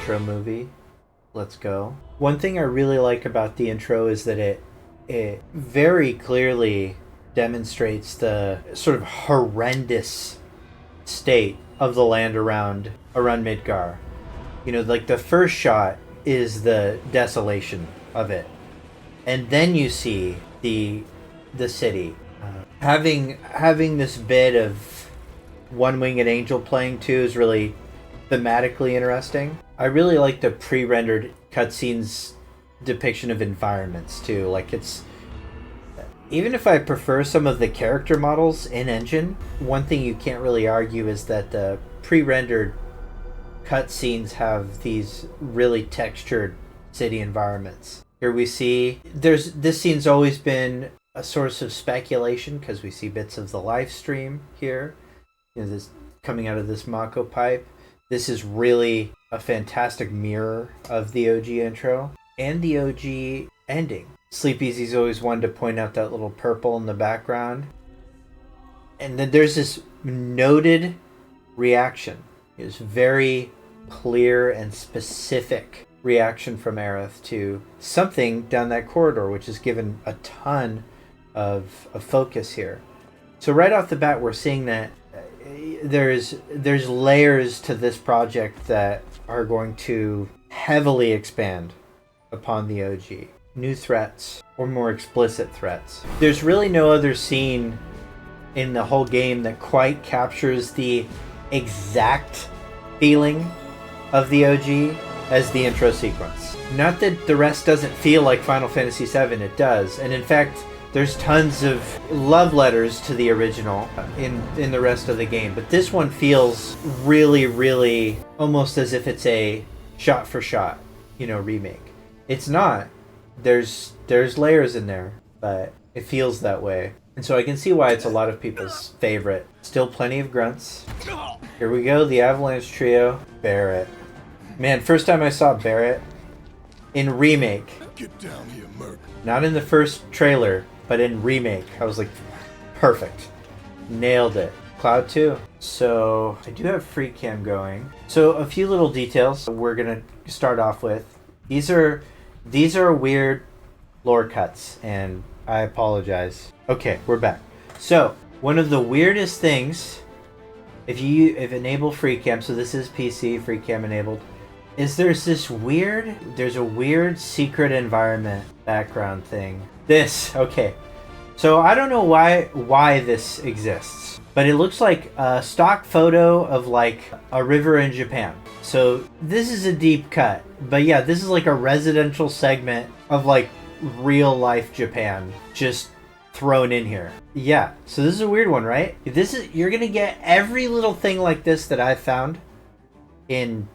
intro movie. Let's go. One thing I really like about the intro is that it very clearly demonstrates the sort of horrendous state of the land around Midgar. You know, like the first shot is the desolation of it, and then you see the city. Having this bit of One-Winged Angel playing too is really thematically interesting. I really like the pre-rendered cutscenes depiction of environments too. Like, it's, even if I prefer some of the character models in engine, one thing you can't really argue is that the pre-rendered cutscenes have these really textured city environments. Here we see this scene's always been a source of speculation because we see bits of the live stream here. You know, this coming out of this Mako pipe. This is really a fantastic mirror of the OG intro and the OG ending. Sleep Easy's always wanted to point out that little purple in the background. And then there's this noted reaction. It's very clear and specific reaction from Aerith to something down that corridor, which is given a ton of focus here. So right off the bat, we're seeing that there's layers to this project that are going to heavily expand upon the OG. New threats, or more explicit threats. There's really no other scene in the whole game that quite captures the exact feeling of the OG as the intro sequence. Not that the rest doesn't feel like Final Fantasy VII, it does. And in fact, there's tons of love letters to the original in the rest of the game. But this one feels really, really almost as if it's a shot-for-shot, remake. It's not. There's layers in there, but it feels that way. And so I can see why it's a lot of people's favorite. Still plenty of grunts. Here we go, the Avalanche Trio. Barret. Man, first time I saw Barret in Remake. Get down here, Merc. Not in the first trailer, but in Remake. I was like, perfect. Nailed it. Cloud 2. So I do have free cam going. So a few little details we're going to start off with. These are weird lore cuts, and I apologize. Okay, we're back. So one of the weirdest things, if enable free cam, so this is PC free cam enabled, is there's a weird secret environment background thing. Okay. So I don't know why this exists, but it looks like a stock photo of like a river in Japan. So this is a deep cut, but yeah, this is like a residential segment of like real life Japan just thrown in here. Yeah, so this is a weird one, right? You're gonna get every little thing like this that I've found in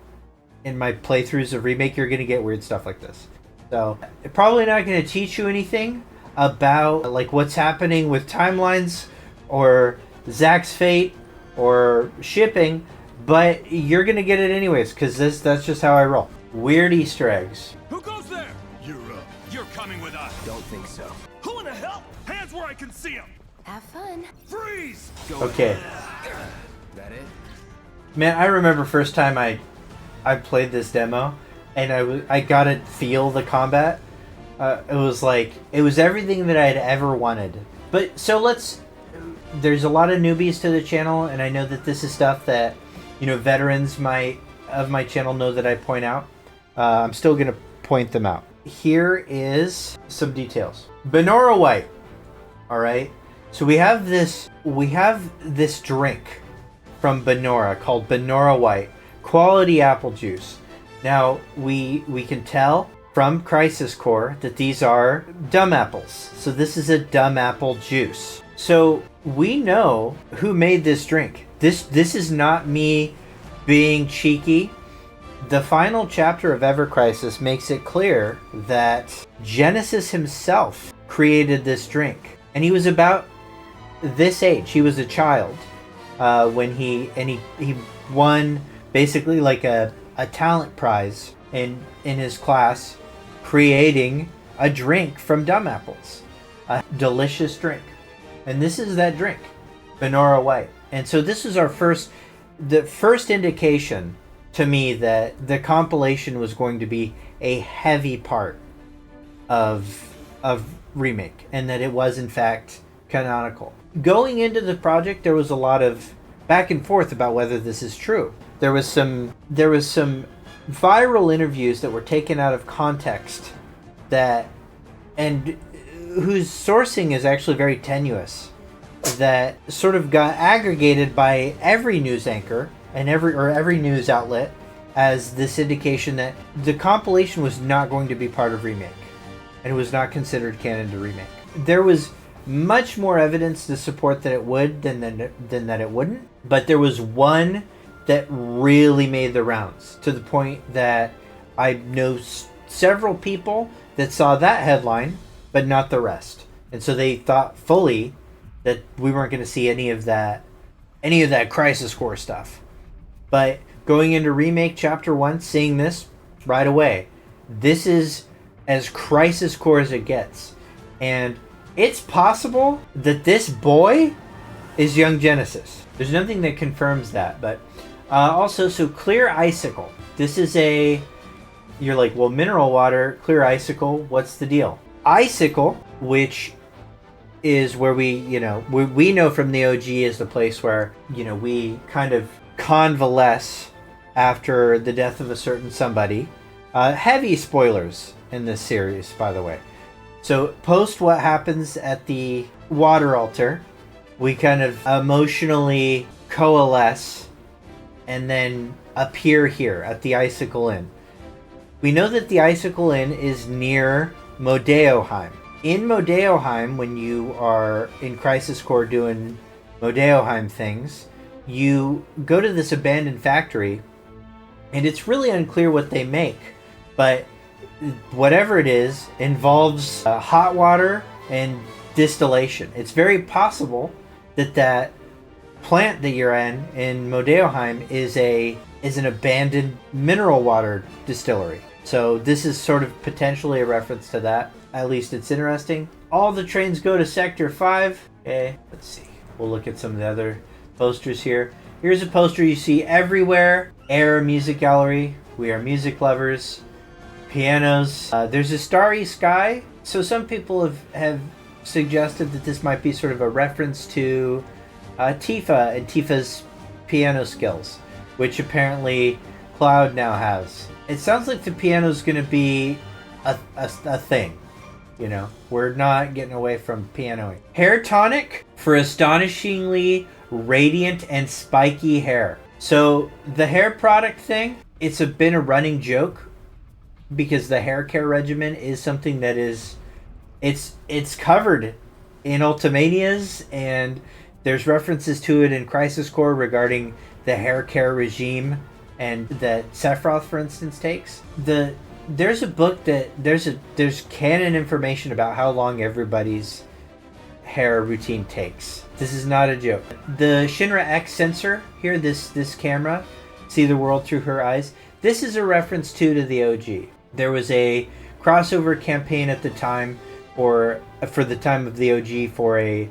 my playthroughs of Remake. You're gonna get weird stuff like this. So probably not gonna teach you anything about like what's happening with timelines or Zack's fate or shipping, but you're gonna get it anyways because that's just how I roll. Weird Easter eggs. Who goes there? You're up. You're coming with us. Don't think so. Who in the hell? Hands where I can see them. Have fun. Freeze. Go Okay. ahead. That it? Man, I remember first time I played this demo, and I got to feel the combat. It was everything that I had ever wanted. But so there's a lot of newbies to the channel, and I know that this is stuff that veterans of my channel know that I point out. I'm still gonna point them out. Here is some details. Benora White. All right. So we have this drink from Benora called Benora White. Quality apple juice. Now, we can tell from Crisis Core that these are dumb apples. So this is a dumb apple juice. So we know who made this drink. This is not me being cheeky. The final chapter of Ever Crisis makes it clear that Genesis himself created this drink. And he was about this age. He was a child when he won basically like a talent prize in his class, creating a drink from dumb apples, a delicious drink. And this is that drink, Benora White. And so this is the first indication to me that the compilation was going to be a heavy part of Remake, and that it was in fact canonical. Going into the project, there was a lot of back and forth about whether this is true. There was some viral interviews that were taken out of context that, and whose sourcing is actually very tenuous, that sort of got aggregated by every news anchor and every news outlet as this indication that the compilation was not going to be part of Remake, and it was not considered canon to Remake. There was much more evidence to support that it would than that it wouldn't, but there was one that really made the rounds, to the point that I know several people that saw that headline but not the rest, and so they thought fully that we weren't going to see any of that Crisis Core stuff. But going into Remake Chapter 1, seeing this right away, this is as Crisis Core as it gets. And it's possible that this boy is young Genesis. There's nothing that confirms that. But also, so Clear Icicle. This is you're like, well, mineral water, Clear Icicle, what's the deal? Icicle, which is where we know from the OG is the place where, we kind of convalesce after the death of a certain somebody. Heavy spoilers in this series, by the way. So post what happens at the water altar, we kind of emotionally coalesce and then appear here at the Icicle Inn. We know that the Icicle Inn is near Modeoheim. In Modeoheim, when you are in Crisis Core doing Modeoheim things, you go to this abandoned factory, and it's really unclear what they make, but whatever it is involves hot water and distillation. It's very possible that plant that you're in Modeoheim is an abandoned mineral water distillery. So this is sort of potentially a reference to that. At least it's interesting. All the trains go to Sector 5. Okay, let's see. We'll look at some of the other posters here. Here's a poster you see everywhere. Air Music Gallery. We are music lovers. Pianos. There's a starry sky. So some people have suggested that this might be sort of a reference to Tifa and Tifa's piano skills, which apparently Cloud now has. It sounds like the piano's going to be a thing. We're not getting away from pianoing. Hair tonic for astonishingly radiant and spiky hair. So the hair product thing, it's been a running joke because the hair care regimen is something that it's covered in Ultimanias, and there's references to it in Crisis Core regarding the hair care regime and that Sephiroth, for instance, takes. There's a book that there's canon information about how long everybody's hair routine takes. This is not a joke. The Shinra X sensor here, this camera, see the world through her eyes. This is a reference to the OG. There was a crossover campaign at the time, or for the time of the OG, for a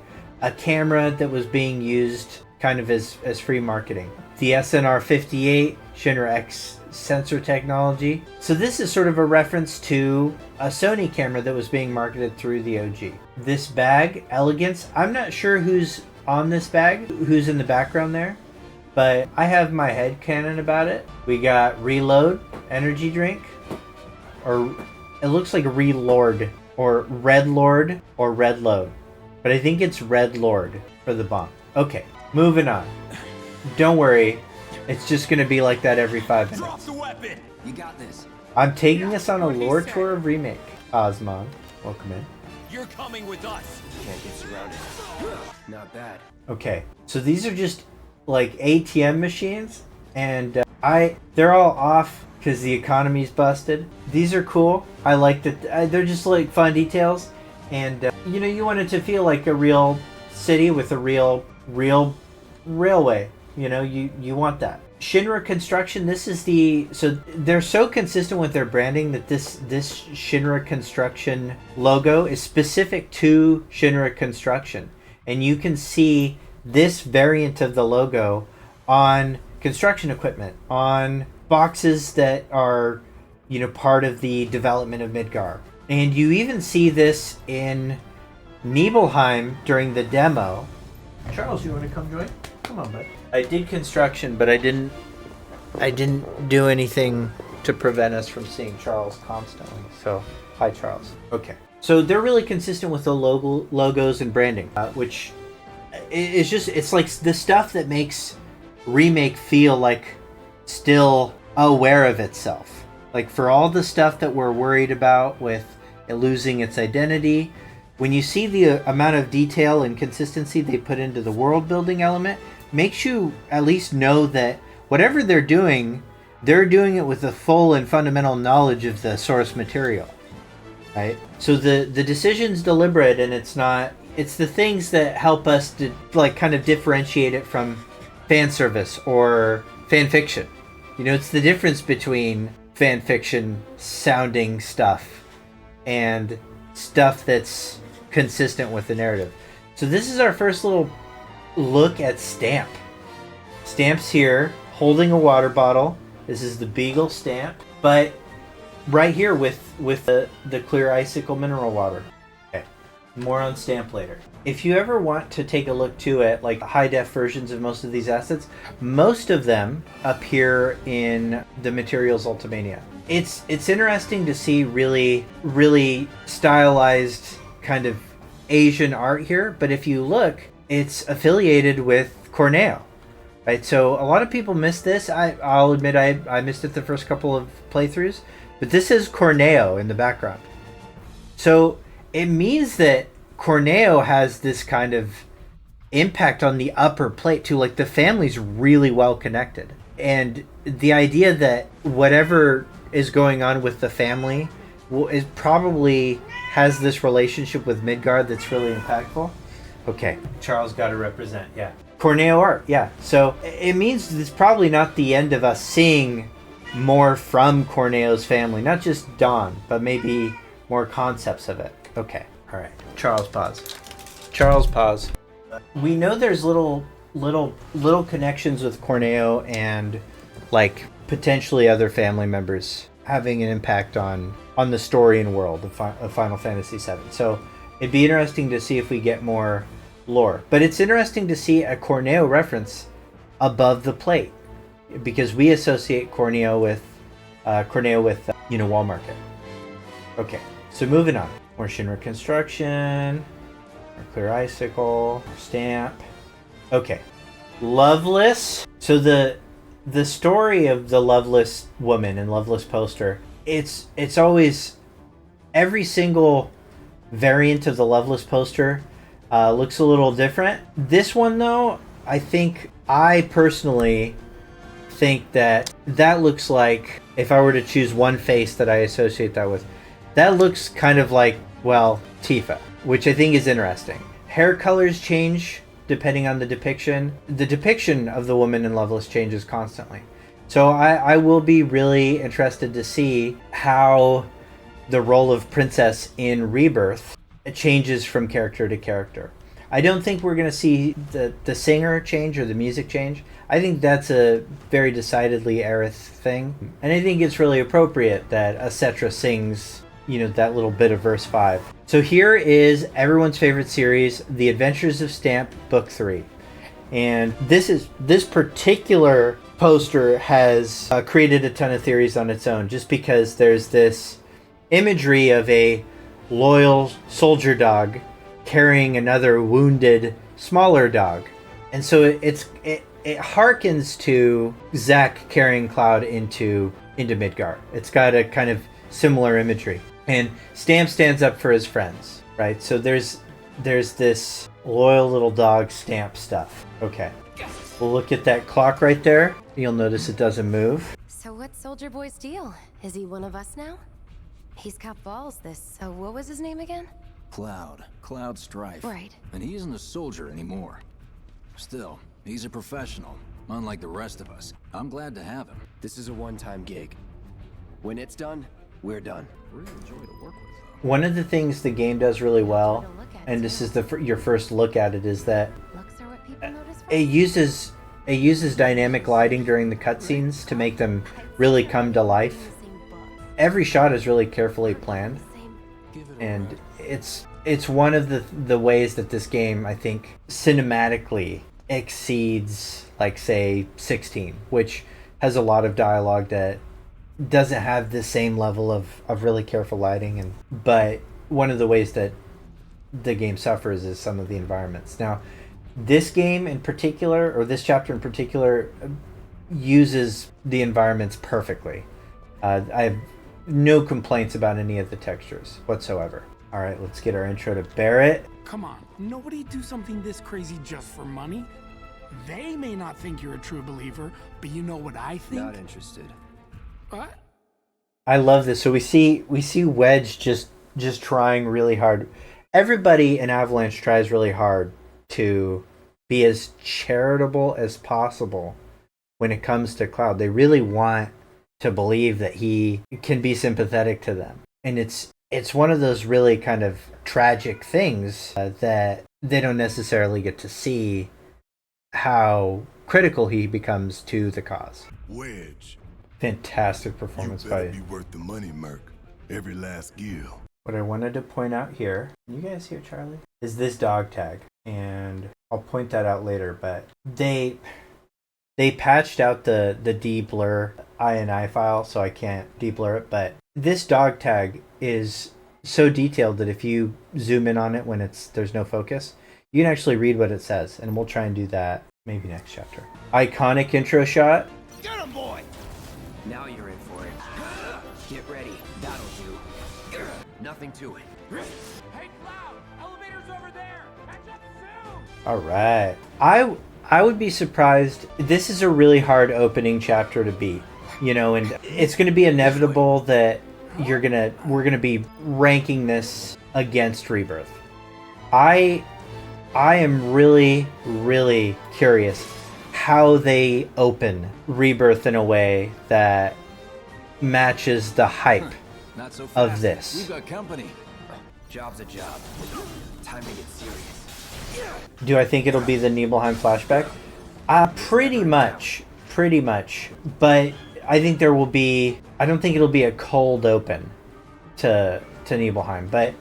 camera that was being used kind of as free marketing. The SNR58 Shinra X sensor technology. So this is sort of a reference to a Sony camera that was being marketed through the OG. This bag, Elegance, I'm not sure who's on this bag, who's in the background there, but I have my headcanon about it. We got Reload energy drink, or it looks like Relord, or Red Lord, or Red Load. But I think it's Red Lord for the bomb. Okay, moving on. Don't worry, it's just going to be like that every 5 minutes. Drop the weapon. You got this. I'm taking us on a lore tour of Remake. Osmond, welcome in. You're coming with us. Can't get surrounded. Not bad. Okay, so these are just like ATM machines, and they're all off because the economy's busted. These are cool. I like that. They're just like fun details, and you want it to feel like a real city with a real railway. You want that. Shinra Construction, so they're so consistent with their branding that this Shinra Construction logo is specific to Shinra Construction. And you can see this variant of the logo on construction equipment, on boxes that are, part of the development of Midgar. And you even see this in Nibelheim during the demo. Charles, you want to come join? Come on, bud. I did construction, but I didn't do anything to prevent us from seeing Charles constantly. So, hi, Charles. Okay. So they're really consistent with the logos and branding, which is just, it's like the stuff that makes Remake feel like still aware of itself. Like for all the stuff that we're worried about with it losing its identity, when you see the amount of detail and consistency they put into the world building element, makes you at least know that whatever they're doing it with a full and fundamental knowledge of the source material. Right? So the decision's deliberate, and it's the things that help us to like kind of differentiate it from fan service or fan fiction. It's the difference between fan fiction sounding stuff and stuff that's consistent with the narrative. So this is our first little look at Stamp. Stamp's here holding a water bottle. This is the Beagle Stamp, but right here with the clear icicle mineral water. Okay, more on Stamp later. If you ever want to take a look too at like high def versions of most of these assets, most of them appear in the Materials Ultimania. It's interesting to see really stylized kind of Asian art here, but if you look, it's affiliated with Corneo. Right, so a lot of people miss this. I'll admit I missed it the first couple of playthroughs, but this is Corneo in the background. So it means that Corneo has this kind of impact on the upper plate too. Like the family's really well connected. And the idea that whatever is going on with the family is probably has this relationship with Midgard that's really impactful. Okay, Charles got to represent, yeah. Corneo art, yeah. So it means it's probably not the end of us seeing more from Corneo's family, not just Dawn, but maybe more concepts of it. Okay, all right. Charles pause. We know there's little connections with Corneo and like potentially other family members having an impact on the story and world of Final Fantasy VII. So it'd be interesting to see if we get more lore. But it's interesting to see a Corneo reference above the plate, because we associate Corneo with Wall Market. Okay, so moving on. More Shinra construction, more clear icicle, more Stamp. Okay, Loveless. So the story of the Loveless woman and Loveless poster, it's always, every single variant of the Loveless poster looks a little different. This one though, I personally think that looks like, if I were to choose one face that I associate that with, that looks kind of like, well, Tifa, which I think is interesting. Hair colors change depending on the depiction. The depiction of the woman in Loveless changes constantly. So I will be really interested to see how the role of Princess in Rebirth changes from character to character. I don't think we're going to see the singer change or the music change. I think that's a very decidedly Aerith thing. And I think it's really appropriate that Acetra sings, that little bit of verse 5. So here is everyone's favorite series, The Adventures of Stamp, Book 3. And this particular poster has created a ton of theories on its own, just because there's this imagery of a loyal soldier dog carrying another wounded smaller dog, and so it harkens to Zack carrying Cloud into Midgar. It's got a kind of similar imagery, and Stamp stands up for his friends, right? So there's this loyal little dog Stamp stuff. Okay, we'll look at that clock right there. You'll notice it doesn't move. So what's Soldier Boy's deal? Is he one of us now? He's got balls, what was his name again? Cloud Strife. Right. And he isn't a soldier anymore. Still, he's a professional, unlike the rest of us. I'm glad to have him. This is a one-time gig. When it's done, we're done. Really enjoy to work with, though. One of the things the game does really well, and this is your first look at it, is that Looks are what people notice first. it uses It uses dynamic lighting during the cutscenes to make them really come to life. Every shot is really carefully planned, and it's one of the ways that this game, I think, cinematically exceeds, like, say, 16, which has a lot of dialogue that doesn't have the same level of really careful lighting, but one of the ways that the game suffers is some of the environments. Now, this game in particular, or this chapter in particular, uses the environments perfectly. I have no complaints about any of the textures whatsoever. All right, let's get our intro to Barrett. Come on, nobody do something this crazy just for money. They may not think you're a true believer, but you know what I think? Not interested. What? I love this. So we see Wedge just trying really hard. Everybody in Avalanche tries really hard to be as charitable as possible when it comes to Cloud. They really want to believe that he can be sympathetic to them. And it's one of those really kind of tragic things that they don't necessarily get to see how critical he becomes to the cause. Wedge. Fantastic performance You by better be worth the money, Merc. Every last gill. What I wanted to point out here, can you guys hear Charlie? Is this dog tag. And I'll point that out later, but they patched out the de-blur INI file, so I can't de-blur it, but this dog tag is so detailed that if you zoom in on it when there's no focus, you can actually read what it says, and we'll try and do that maybe next chapter. Iconic intro shot. Get him, boy! Now you're in for it. Get ready. That'll do. Nothing to it. Hey, Cloud! Elevator's over there! Catch up soon! All right. I would be surprised. This is a really hard opening chapter to beat, and it's going to be inevitable that we're going to be ranking this against Rebirth. I am really, really curious how they open Rebirth in a way that matches the hype Not so fast. of this. We've got company. Job's a job. Time to get serious. Do I think it'll be the Nibelheim flashback? Pretty much. But I think there will be... I don't think it'll be a cold open to Nibelheim, but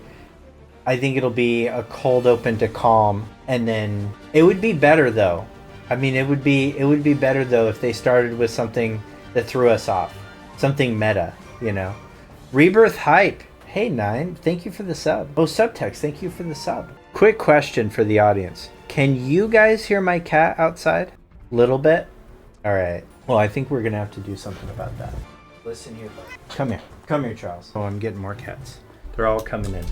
I think it'll be a cold open to Calm, and then it would be better though. I mean, it would be better though if they started with something that threw us off, something meta, Rebirth hype. Hey Nine, thank you for the sub. Oh, Subtext, thank you for the sub. Quick question for the audience: can you guys hear my cat outside? Little bit. All right. Well, I think we're gonna have to do something about that. Listen here, bud. Come here, Charles. Oh, I'm getting more cats. They're all coming in.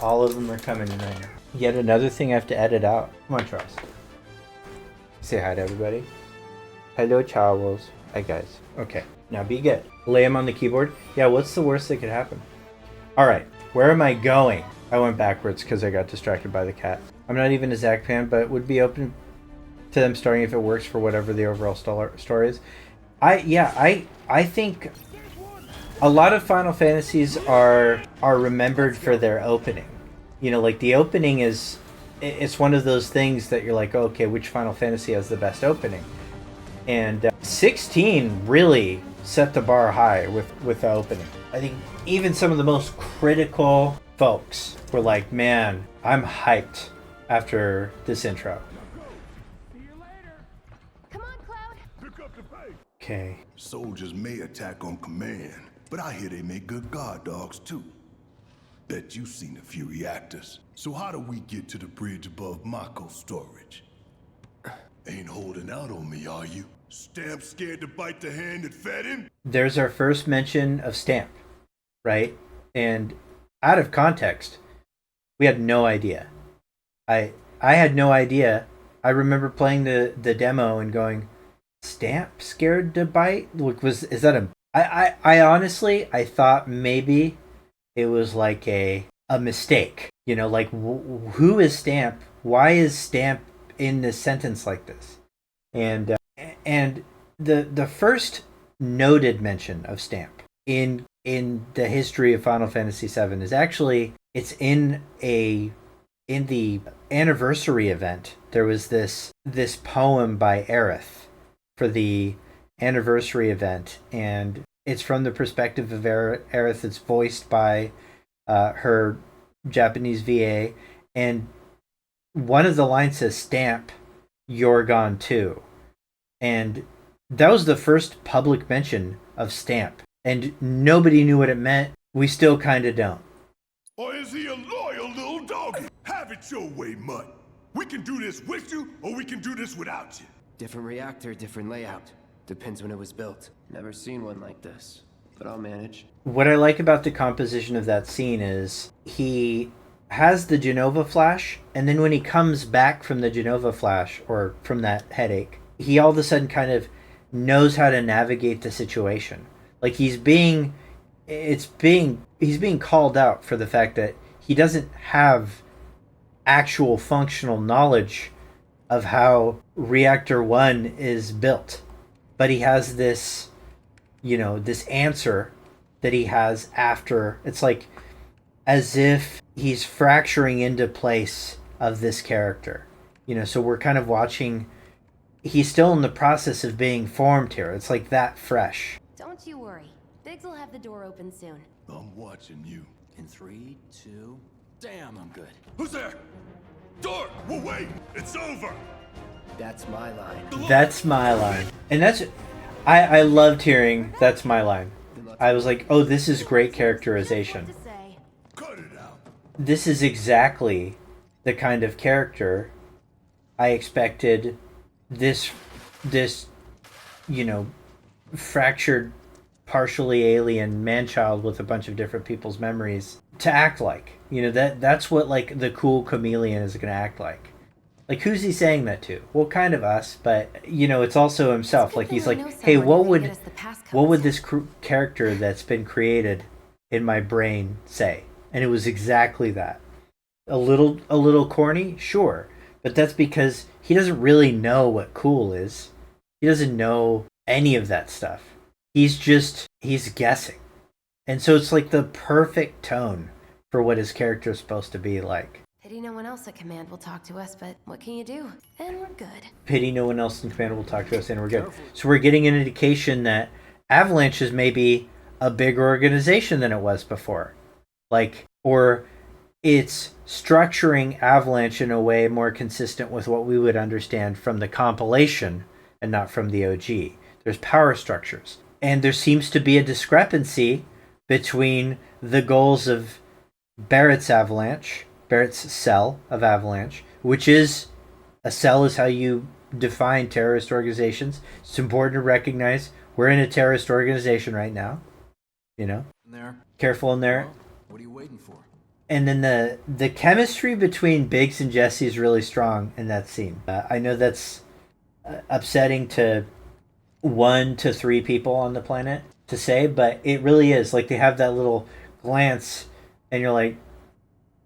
All of them are coming in right now. Yet another thing I have to edit out. Come on, Charles. Say hi to everybody. Hello, Charles. Hi, guys. Okay, now be good. Lay him on the keyboard. Yeah, what's the worst that could happen? All right, where am I going? I went backwards because I got distracted by the cat. I'm not even a Zack fan, but would be open to them starting if it works for whatever the overall story is. I think a lot of Final Fantasies are remembered for their opening. Like the opening it's one of those things that you're like, oh, okay, which Final Fantasy has the best opening? And 16 really set the bar high with the opening. I think even some of the most critical folks were like, man, I'm hyped after this intro. See you later! Come on, Cloud. Pick up the pace. Okay. Soldiers may attack on command, but I hear they make good guard dogs too. Bet you've seen a few reactors. So how do we get to the bridge above Mako storage? Ain't holding out on me, are you? Stamp scared to bite the hand that fed him? There's our first mention of Stamp, right? And out of context, we had no idea. I had no idea. I remember playing the demo and going, Stamp scared to bite? Is that a... I honestly, I thought maybe it was like a mistake. Like, who is Stamp? Why is Stamp in this sentence like this? And the first noted mention of Stamp in the history of Final Fantasy VII is actually, it's in a in the anniversary event, there was this poem by Aerith for the anniversary event, and it's from the perspective of Aerith. It's voiced by her Japanese VA, and one of the lines says, "Stamp, you're gone too," and that was the first public mention of Stamp, and nobody knew what it meant. We still kind of don't. Or is he a loyal little doggy? Have it your way, Mutt. We can do this with you, or we can do this without you. Different reactor, different layout. Depends when it was built. Never seen one like this, but I'll manage. What I like about the composition of that scene is he has the Genova flash, and then when he comes back from the Genova flash, or from that headache, he all of a sudden kind of knows how to navigate the situation. Like he's being called out for the fact that he doesn't have actual functional knowledge of how Reactor 1 is built. But he has this, this answer that he has after. It's like as if he's fracturing into place of this character. So we're kind of watching, he's still in the process of being formed here. It's like that fresh. Don't you worry. Biggs will have the door open soon. I'm watching you. In 3, 2... Damn, I'm good. Who's there? Door! Well, wait! It's over! That's my line. That's my line. And I loved hearing that's my line. I was like, oh, this is great characterization. Cut it out. This is exactly the kind of character I expected this fractured, partially alien man-child with a bunch of different people's memories to act like. That's what, like, the cool chameleon is going to act like. Like, who's he saying that to? Well, kind of us, but, it's also himself. Like, he's like, hey, what would this character that's been created in my brain say? And it was exactly that. A little corny? Sure. But that's because he doesn't really know what cool is. He doesn't know any of that stuff. He's guessing. And so it's like the perfect tone for what his character is supposed to be like. Pity no one else at command will talk to us, but what can you do? And we're good. Pity no one else in command will talk to us, and we're good. So we're getting an indication that Avalanche is maybe a bigger organization than it was before. Or it's structuring Avalanche in a way more consistent with what we would understand from the compilation and not from the OG. There's power structures. And there seems to be a discrepancy between the goals of Barrett's cell of Avalanche, which is, a cell is how you define terrorist organizations. It's important to recognize we're in a terrorist organization right now. There. Careful in there. Well, what are you waiting for? And then the chemistry between Biggs and Jesse is really strong in that scene. I know that's upsetting to 1 to 3 people on the planet to say, but it really is. Like, they have that little glance, and you're like,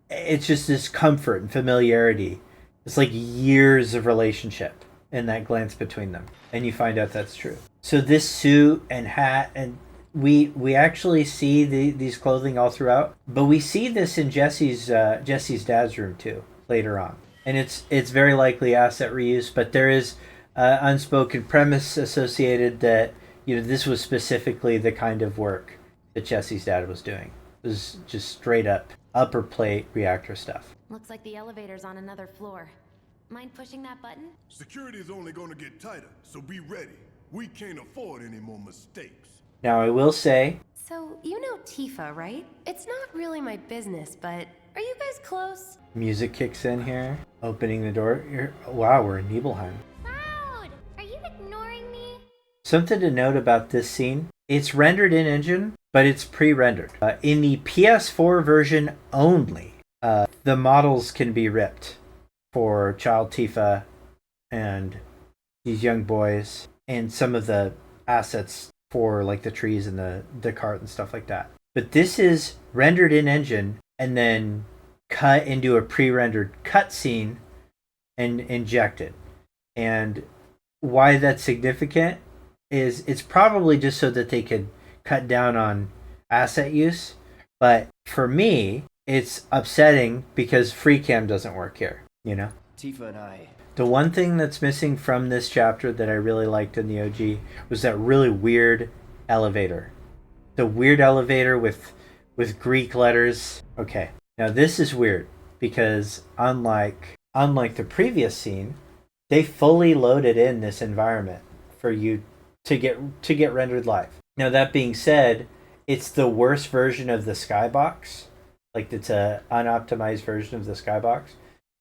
it's just this comfort and familiarity. It's like years of relationship in that glance between them, and you find out that's true. So this suit and hat, and we actually see these clothing all throughout, but we see this in Jesse's dad's room too later on, and it's very likely asset reuse, but there is unspoken premise associated that this was specifically the kind of work that Jesse's dad was doing. It was just straight up upper plate reactor stuff. Looks like the elevator's on another floor. Mind pushing that button? Security is only going to get tighter, so be ready. We can't afford any more mistakes. Now, I will say... So, you know Tifa, right? It's not really my business, but are you guys close? Music kicks in here, opening the door. Wow, we're in Nibelheim. Cloud! Are you ignoring me? Something to note about this scene, it's rendered in engine, but it's pre-rendered. In the PS4 version only, the models can be ripped for Child Tifa and these young boys, and some of the assets for like the trees and the cart and stuff like that. But this is rendered in engine and then cut into a pre-rendered cutscene and injected. And why that's significant is it's probably just so that they could cut down on asset use. But for me, it's upsetting because free cam doesn't work here, you know? Tifa and I... The one thing that's missing from this chapter that I really liked in the OG was that really weird elevator. The weird elevator with Greek letters. Okay, now this is weird because unlike the previous scene, they fully loaded in this environment for you to get rendered live. Now that being said, it's the worst version of the skybox. Like it's a unoptimized version of the skybox.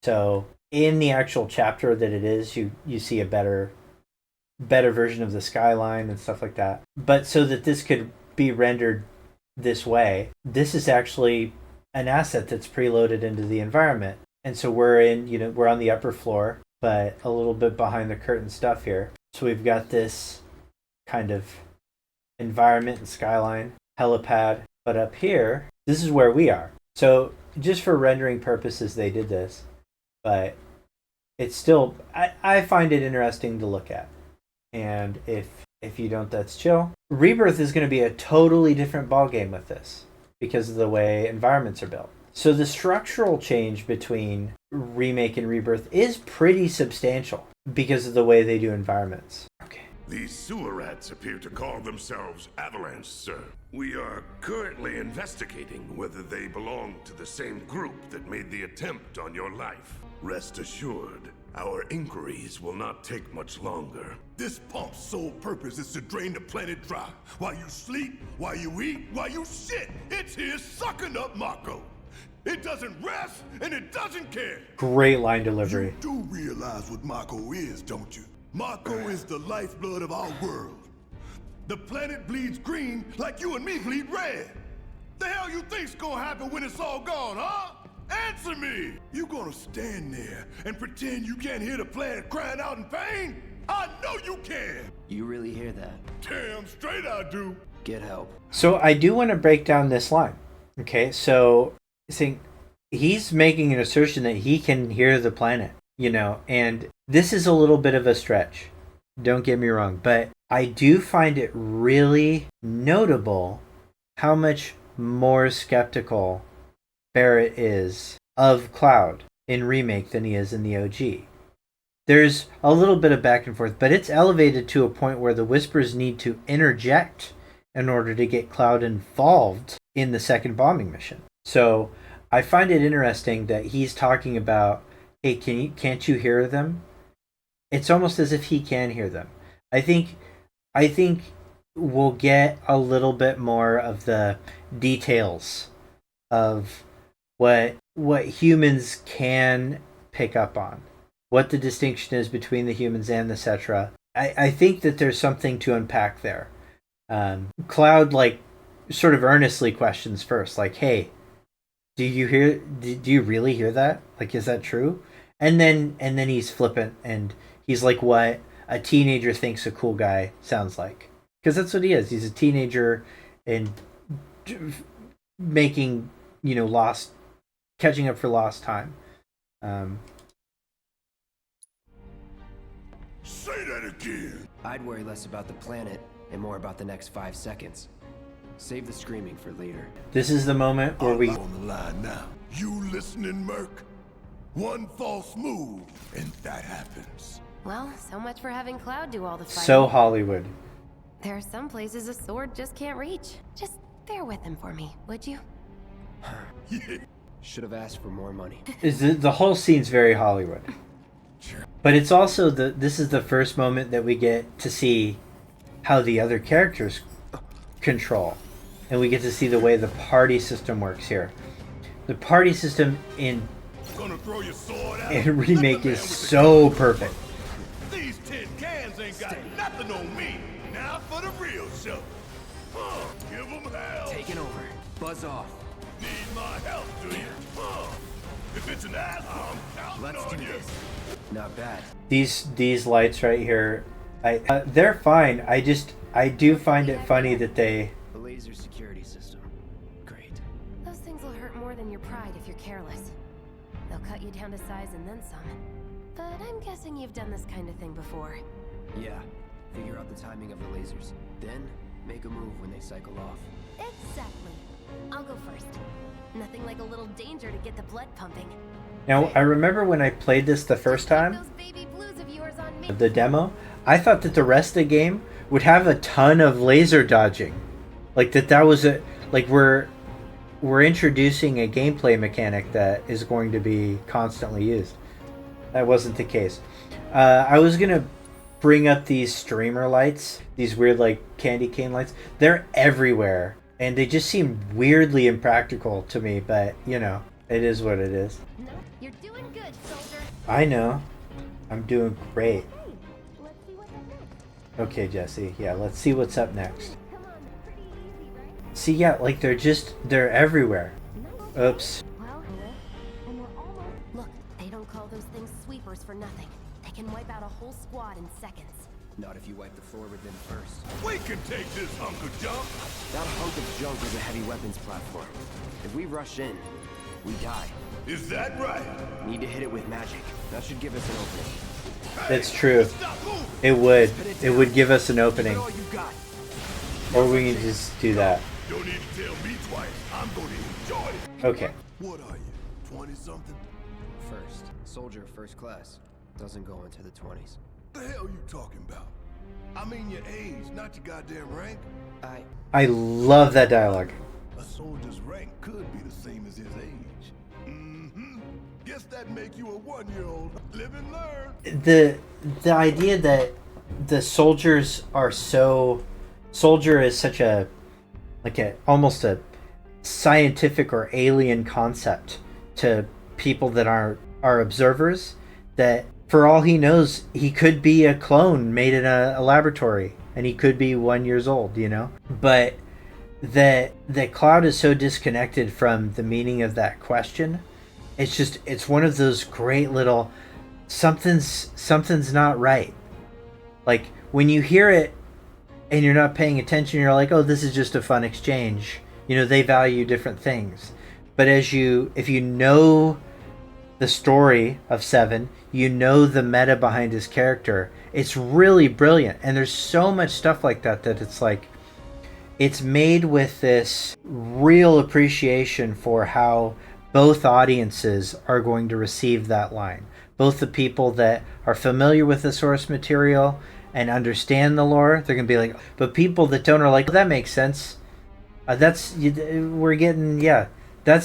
So in the actual chapter that it is, you see a better version of the skyline and stuff like that. But so that this could be rendered this way, this is actually an asset that's preloaded into the environment. And so we're on the upper floor, but a little bit behind the curtain stuff here. So we've got this kind of environment and skyline, helipad. But up here, this is where we are. So just for rendering purposes, they did this. But it's still, I find it interesting to look at. And if you don't, that's chill. Rebirth is going to be a totally different ballgame with this because of the way environments are built. So the structural change between Remake and Rebirth is pretty substantial because of the way they do environments. Okay. These sewer rats appear to call themselves Avalanche, sir. We are currently investigating whether they belong to the same group that made the attempt on your life. Rest assured, our inquiries will not take much longer. This pump's sole purpose is to drain the planet dry. While you sleep, while you eat, while you shit, it's here sucking up Mako. It doesn't rest, and it doesn't care. Great line delivery. You do realize what Mako is, don't you? Mako is the lifeblood of our world. The planet bleeds green like you and me bleed red. The hell you think's gonna happen when it's all gone, huh? Answer me! You gonna stand there and pretend you can't hear the planet crying out in pain? I know you can! You really hear that? Damn straight I do! Get help. So I do want to break down this line. Okay, so he's making an assertion that he can hear the planet, you know, and this is a little bit of a stretch. Don't get me wrong, but I do find it really notable how much more skeptical Barrett is of Cloud in Remake than he is in the OG. There's a little bit of back and forth, but it's elevated to a point where the Whispers need to interject in order to get Cloud involved in the second bombing mission. So I find it interesting that he's talking about, hey, can't you hear them? It's almost as if he can hear them. I think we'll get a little bit more of the details of what humans can pick up on, what the distinction is between the humans and the Cetra. I think that there's something to unpack there. Cloud sort of earnestly questions first, like, hey, do you really hear that? Like, is that true? And then he's flippant and he's like what a teenager thinks a cool guy sounds like, because that's what he is. He's a teenager and making, catching up for lost time. Say that again! I'd worry less about the planet and more about the next 5 seconds. Save the screaming for later. This is the moment where we... on the line now. You listening, Merc? One false move, and that happens. Well, so much for having Cloud do all the fighting. So Hollywood. There are some places a sword just can't reach. Just bear with him for me, would you? Should have asked for more money. The whole scene's very Hollywood. But it's also this is the first moment that we get to see how the other characters control. And we get to see the way the party system works here. The party system in Remake is so perfect. These tin cans ain't got nothing on me. Now for the real show. Give them hell. Taking over. Buzz off. Need my help, do you? If it's an ass, I'm counting Let's on do you. this. Not bad. These lights right here, they're fine. I do find it funny that they... The laser security system. Great. Those things will hurt more than your pride if you're careless. They'll cut you down to size and then some. But I'm guessing you've done this kind of thing before. Yeah. Figure out the timing of the lasers. Then, make a move when they cycle off. Exactly. I'll go first. Nothing like a little danger to get the blood pumping. Now, I remember when I played this the first time, Those baby blues of yours on me. the demo, I thought that the rest of the game would have a ton of laser dodging. Like that was we're introducing a gameplay mechanic that is going to be constantly used. That wasn't the case. I was gonna bring up these streamer lights, these weird like candy cane lights. They're everywhere, and they just seem weirdly impractical to me. But you know, it is what it is. No, you're doing good, soldier. I know, I'm doing great. Hey, let's see what's up next. Okay, Jesse. Yeah, let's see what's up next. Come on, pretty easy, right? See, yeah, like they're everywhere. Oops. Well, and we're almost. Look, they don't call those things sweepers for nothing. They can wipe out a whole squad in seconds. Not if you wipe the floor with them first. We can take this hunk of junk. That hunk of junk is a heavy weapons platform. If we rush in, we die. Is that right? Need to hit it with magic. That should give us an opening. That's true. Stop moving. It would. It would give us an opening. Put all you got. Or we can just do that. Don't need to tell me twice. I'm going to enjoy it. Okay. What are you, 20-something? First, soldier first class. Doesn't go into the 20s. The hell you talking about? I mean your age, not your goddamn rank. I love that dialogue. A soldier's rank could be the same as his age. Mm-hmm. Guess that make you a 1-year-old. Live and learn. The idea that the soldiers are soldier is such a almost a scientific or alien concept to people that are observers, that for all he knows, he could be a clone made in a laboratory, and he could be 1 year old, you know? But that Cloud is so disconnected from the meaning of that question. It's one of those great little something's not right. Like when you hear it and you're not paying attention, you're like, oh, this is just a fun exchange. You know, they value different things. But if you know the story of Seven, you know the meta behind his character, it's really brilliant. And there's so much stuff like that it's like, it's made with this real appreciation for how both audiences are going to receive that line. Both the people that are familiar with the source material and understand the lore, they're going to be like, but people that don't are like, that makes sense. That's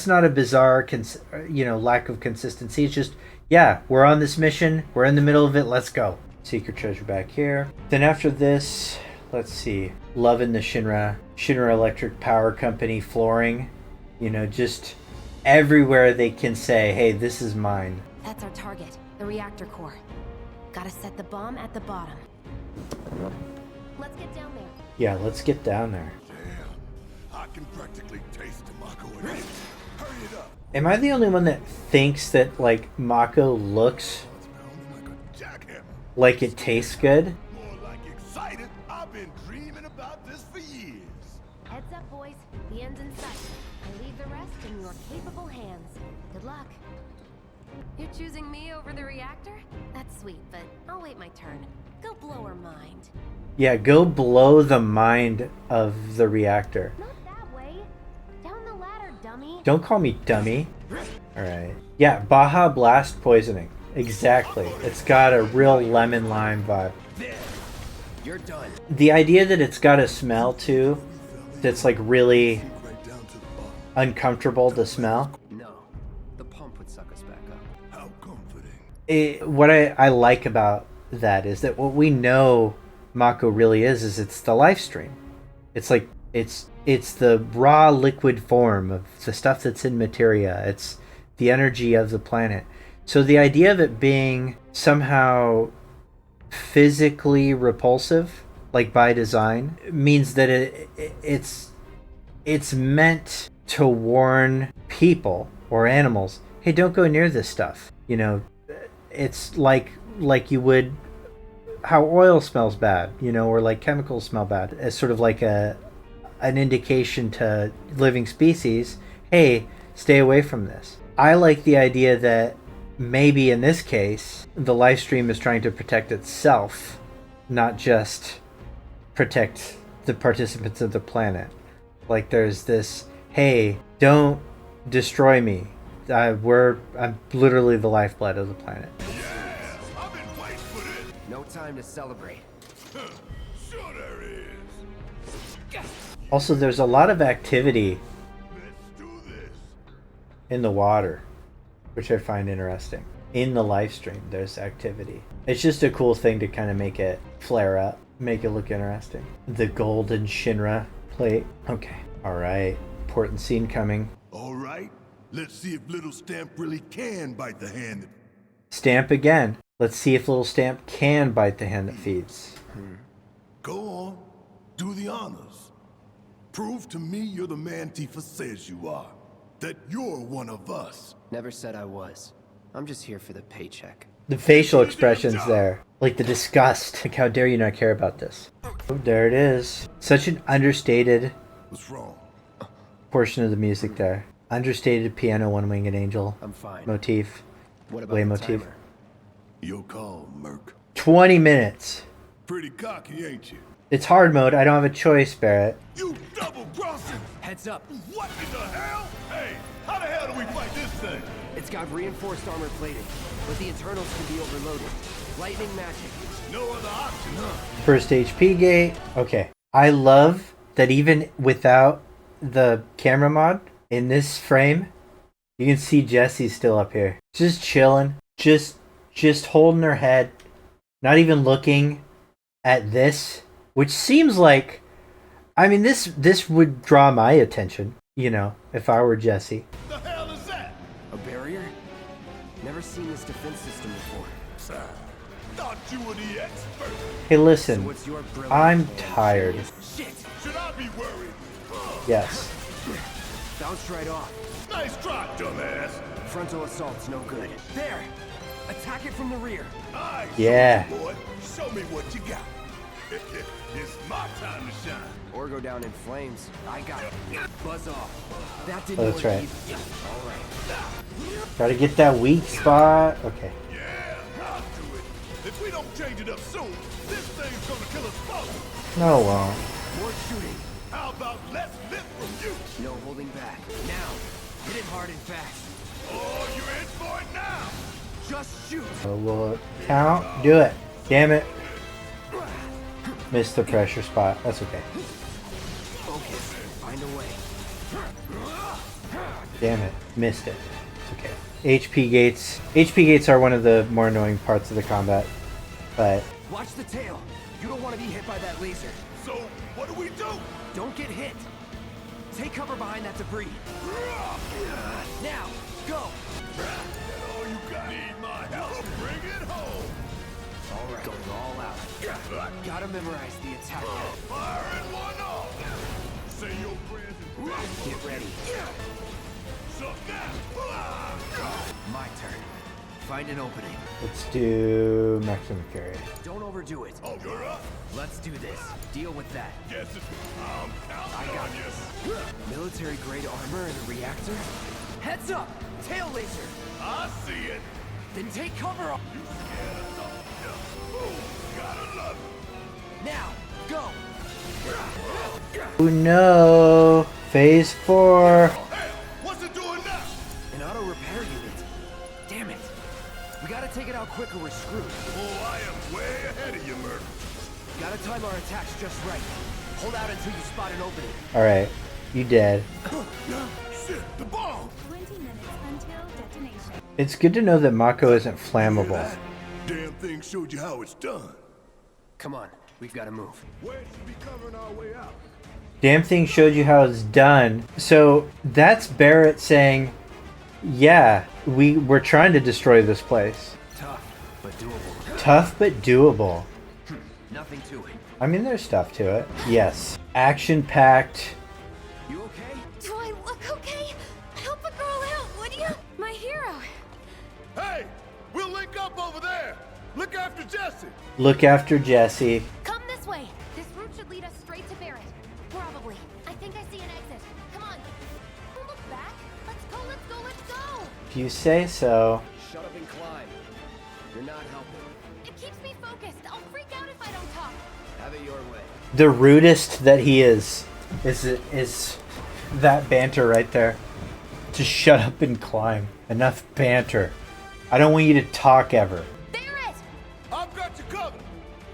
not a bizarre, lack of consistency. It's just, yeah, we're on this mission. We're in the middle of it. Let's go. Secret treasure back here. Then after this, let's see. Loving the Shinra Electric Power Company flooring. You know, just everywhere they can say, hey, this is mine. That's our target, the reactor core. Gotta set the bomb at the bottom. Let's get down there. Yeah, let's get down there. Damn, I can practically taste the Mako in it. Hurry it up. Am I the only one that thinks that, like, Mako looks Like a jackhammer. like it tastes good? More like excited. I've been dreaming about this for years. Heads up, boys. The end's in sight. I leave the rest in your capable hands. Good luck. You're choosing me over the reactor? That's sweet, but I'll wait my turn. Go blow her mind. Yeah, go blow the mind of the reactor. Not that way. Down the ladder, dummy. Don't call me dummy. Alright. Yeah, Baja Blast poisoning. Exactly. It's got a real lemon lime vibe. There. You're done. The idea that it's got a smell too, that's like really Right down to the bottom. uncomfortable to smell. No. The pump would suck us back up. How comforting. What I like about that is that what we know Mako really is it's the life stream. It's like it's the raw liquid form of the stuff that's in materia. It's the energy of the planet. So the idea of it being somehow physically repulsive, like by design, means that it's meant to warn people or animals, hey, don't go near this stuff. You know, it's like you would how oil smells bad, you know, or like chemicals smell bad, as sort of like an indication to living species, hey, stay away from this. I like the idea that maybe in this case the live stream is trying to protect itself, not just protect the participants of the planet. Like there's this hey, don't destroy me. I'm literally the lifeblood of the planet. Yeah, I've been waiting for this. No time to celebrate. Sure there is. Also, there's a lot of activity Let's do this. in the water, which I find interesting. In the live stream, there's activity. It's just a cool thing to kind of make it flare up, make it look interesting. The golden Shinra plate. Okay. All right. Important scene coming. All right, let's see if Little Stamp really can bite the hand that... Stamp again. Let's see if Little Stamp can bite the hand that feeds. Go on, do the honors. Prove to me you're the man Tifa says you are. That you're one of us. Never said I was. I'm just here for the paycheck. The facial expressions there. Like the disgust. Like, how dare you not care about this? Oh, there it is. Such an understated What's wrong? portion of the music there. Understated piano one-winged angel I'm fine. motif. What about Way the motif. timer? Your call, Merc. 20 minutes. Pretty cocky, ain't you? It's hard mode. I don't have a choice, Barrett. You double-crossing! Heads up. What in the hell? Hey, how the hell do we fight this thing? It's got reinforced armor plating, but the internals can be overloaded. Lightning magic. No other option, huh? First HP gate. Okay. I love that even without the camera mod, in this frame, you can see Jessie still up here. Just chilling. Just holding her head. Not even looking at this. Which seems like... I mean, this would draw my attention, you know, if I were Jessie. The hell is that? A barrier? Never seen this defense system before. Thought you were the expert. Hey, So listen. what's your brilliant I'm plan? tired. Shit! Should I be worried? Yes. Bounced right off. Nice try, dumbass. Frontal assault's no good. There! Attack it from the rear. All right, Yeah. soldier boy, show me what you got. It's my time to shine. Or go down in flames. I got it. Buzz off. That didn't Oh, that's work right. either. All right. Try to get that weak spot. Okay. Yeah, I'll do it. If we don't change it up soon, this thing's gonna kill us both. No, it won't. More shooting. How about less lip from you? No holding back. Now, hit it hard and fast. Oh, you're in for it now. Just shoot. So will it count? Do it. Damn it. Missed the pressure spot. That's okay. Focus. Find a way. Damn it. Missed it. It's okay. HP gates. HP gates are one of the more annoying parts of the combat. But Watch the tail. You don't want to be hit by that laser. So, what do we do? Don't get hit. Take cover behind that debris. Now, go. Oh, you got need my help. Bring it home. All right. Going all out. Gotta memorize the attack. Firing one off. Say your prayers and Get ready. suck that. My turn. Find an opening. let's do maximum fury. Don't overdo it. Oh, you're up. Let's do this. Deal with that. Guess it's... I'm I counting got on you. this. Military grade armor and a reactor? Heads up! Tail laser! I see it. Then take cover! You scared of something? Yeah. Ooh, gotta love it. Now, go! Oh no! Phase 4. Oh, hell, what's it doing now? An auto repair unit. Damn it. We gotta take it out quick or we're screwed. Oh, I am way ahead of you, Murph. Gotta time our attacks just right. Hold out until you spot an opening. Alright. You dead. Shit, the bomb. 20 minutes until detonation. It's good to know that Mako isn't flammable. Damn thing showed you how it's done. Come on, we've gotta move. Where should we covering our way out? Damn thing showed you how it's done. So that's Barrett saying, yeah, we're trying to destroy this place. Tough, but doable. Tough but doable. Nothing to it. I mean, there's stuff to it. Yes. Action-packed. You okay? Do I look okay? Help a girl out, would you? My hero. Hey, we'll link up over there. Look after Jesse. Look after Jesse. Come this way. This route should lead us straight to Barrett. Probably. I think I see an exit. Come on. Don't look back. Let's go, let's go, let's go. If you say so. Shut up and climb. You're not helping. It keeps me focused. I'll freak out if I don't talk. Have it your way. The rudest that he is that banter right there. Just shut up and climb. Enough banter. I don't want you to talk ever. There it! I've got you covered.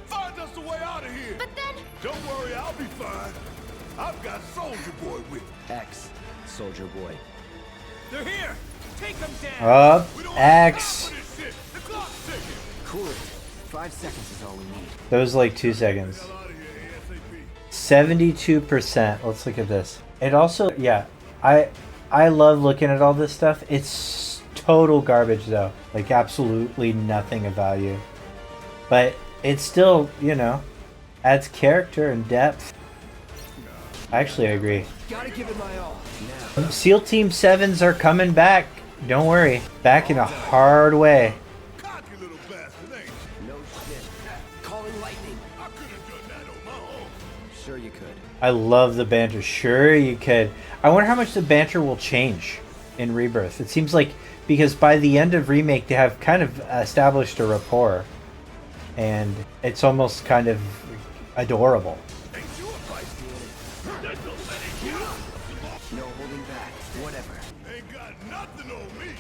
Find us a way out of here. But then... Don't worry, I'll be fine. I've got Soldier Boy with me. X, Soldier Boy. They're here! Take them down! Up, We don't have time X. for this shit. The clock's ticking. Cool it. 5 seconds is all we need. That was like 2 seconds. Get out of here ASAP. 72%. Let's look at this. It also, yeah, I love looking at all this stuff. It's total garbage though. Like absolutely nothing of value. But it still, you know, adds character and depth. Actually, I agree. Gotta give it my all. Now. SEAL Team 7s are coming back. Don't worry. Back in a hard way. Cocky little bastard, ain't you? No shit. Calling lightning. I could have done that on my own. Sure you could. I love the banter. Sure you could. I wonder how much the banter will change in Rebirth. It seems like, because by the end of Remake they have kind of established a rapport. And it's almost kind of adorable. Ain't you a feisty? That's a letting you. No holding back. Whatever. Ain't got nothing on me.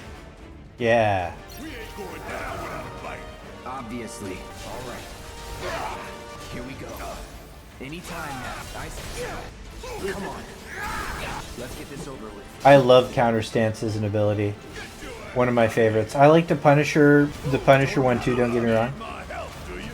Yeah. We ain't going down without a fight. Obviously. All right. Here we go. Anytime now. Come on. Let's get this over with. I love counter stance as an ability. One of my favorites. I like the Punisher one too, don't get me wrong. My help, do you?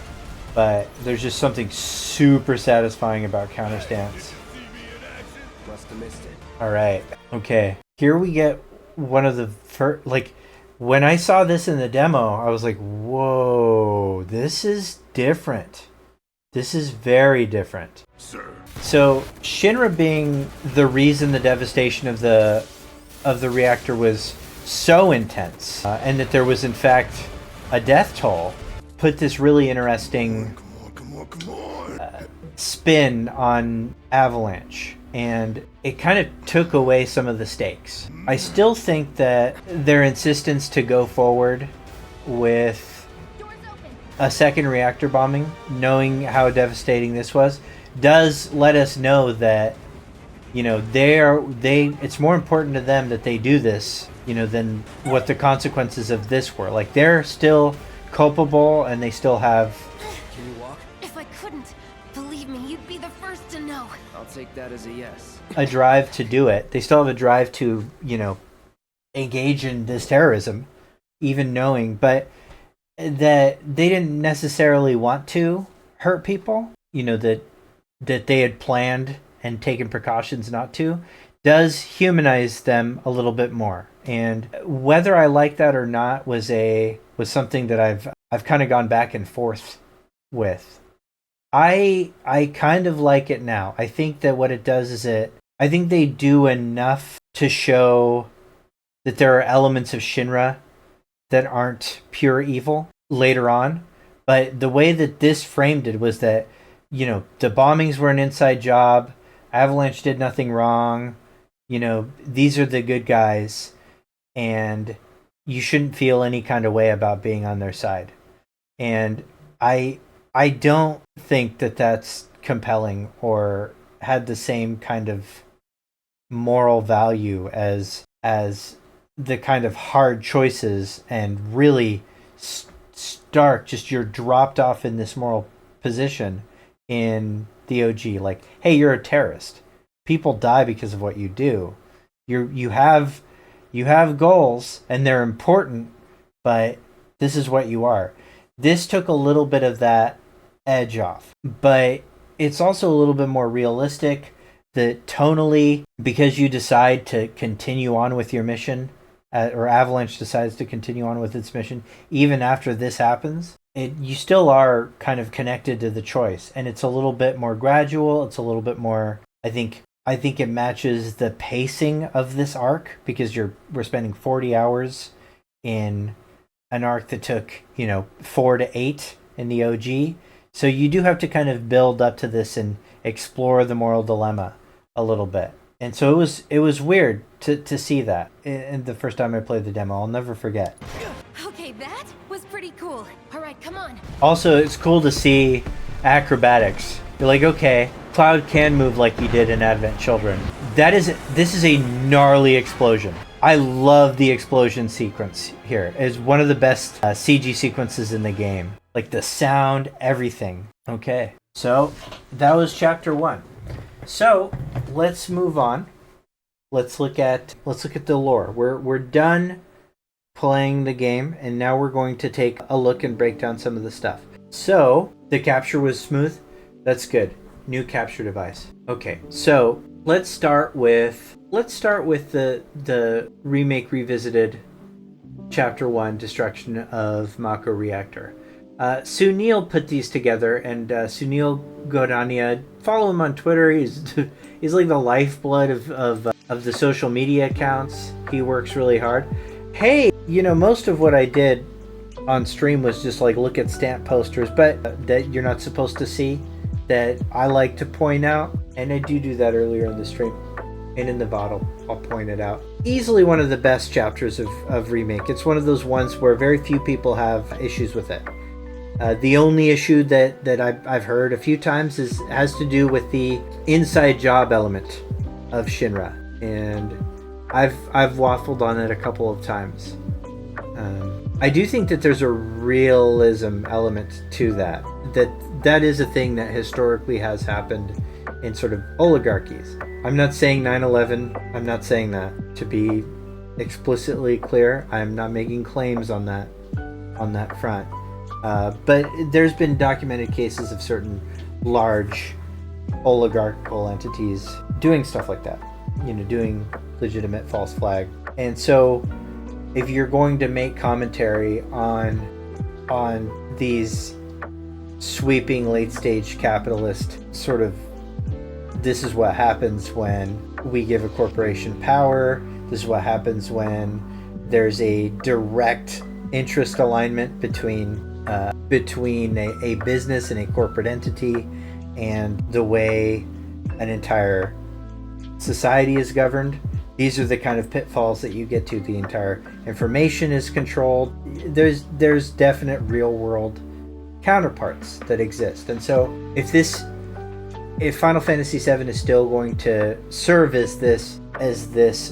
But there's just something super satisfying about counter stance. See me in action? Must have missed it. Alright. Okay. Here we get one of the first, like, when I saw this in the demo, I was like, whoa, this is different. This is very different. Sir. So Shinra being the reason the devastation of the reactor was so intense, and that there was in fact a death toll, put this really interesting Come on. spin on Avalanche, and it kind of took away some of the stakes. I still think that their insistence to go forward with a second reactor bombing, knowing how devastating this was, does let us know that, you know, it's more important to them that they do this, you know, than what the consequences of this were. Like, they're still culpable and they still have Can you walk? If I couldn't, believe me, you'd be the first to know. I'll take that as a yes. a drive to do it. They still have a drive to, you know, engage in this terrorism, even knowing, but that they didn't necessarily want to hurt people, you know, that they had planned and taken precautions not to, does humanize them a little bit more. And whether I like that or not was something that I've kind of gone back and forth with. I kind of like it now. I think that what it does is I think they do enough to show that there are elements of Shinra that aren't pure evil later on. But the way that this framed it was that, you know, the bombings were an inside job. Avalanche did nothing wrong. You know, these are the good guys. And you shouldn't feel any kind of way about being on their side. And I don't think that that's compelling or had the same kind of moral value as the kind of hard choices and really stark, just you're dropped off in this moral position in the OG. Like, hey, you're a terrorist. People die because of what you do. You have goals and they're important, but this is what you are. This took a little bit of that edge off, but it's also a little bit more realistic. That tonally, because you decide to continue on with your mission, or Avalanche decides to continue on with its mission, even after this happens, you still are kind of connected to the choice, and it's a little bit more gradual. It's a little bit more. I think it matches the pacing of this arc, because we're spending 40 hours in an arc that took, you know, 4 to 8 in the OG. So you do have to kind of build up to this and explore the moral dilemma a little bit. And so it was weird to see that in the first time I played the demo. I'll never forget. Okay, that was pretty cool. All right, come on. Also, it's cool to see acrobatics. You're like, okay, Cloud can move like he did in Advent Children, This is a gnarly explosion. I love the explosion sequence here. It's one of the best CG sequences in the game. Like the sound, everything. Okay, so that was chapter 1. So let's move on. Let's look at the lore. We're done playing the game, and now we're going to take a look and break down some of the stuff. So the capture was smooth. That's good. New capture device. Okay, so let's start with the remake revisited chapter 1 destruction of Mako reactor. Sunil put these together, and Sunil Godania, follow him on Twitter. He's like the lifeblood of the social media accounts. He works really hard. Hey, most of what I did on stream was just like look at stamp posters, but that you're not supposed to see, that I like to point out, and I do that earlier in the stream. And in the bottle, I'll point it out. Easily one of the best chapters of Remake. It's one of those ones where very few people have issues with it. The only issue that I've heard a few times has to do with the inside job element of Shinra, and I've waffled on it a couple of times. I do think that there's a realism element to that. That is a thing that historically has happened in sort of oligarchies. I'm not saying 9/11. I'm not saying that. To be explicitly clear, I'm not making claims on that front. But there's been documented cases of certain large oligarchical entities doing stuff like that. Doing legitimate false flag. And so, if you're going to make commentary on these sweeping late stage capitalist sort of, this is what happens when we give a corporation power, this is what happens when there's a direct interest alignment between a business and a corporate entity, and the way an entire society is governed. These are the kind of pitfalls that you get to. The entire information is controlled. There's definite real world counterparts that exist. And so if Final Fantasy VII is still going to serve as this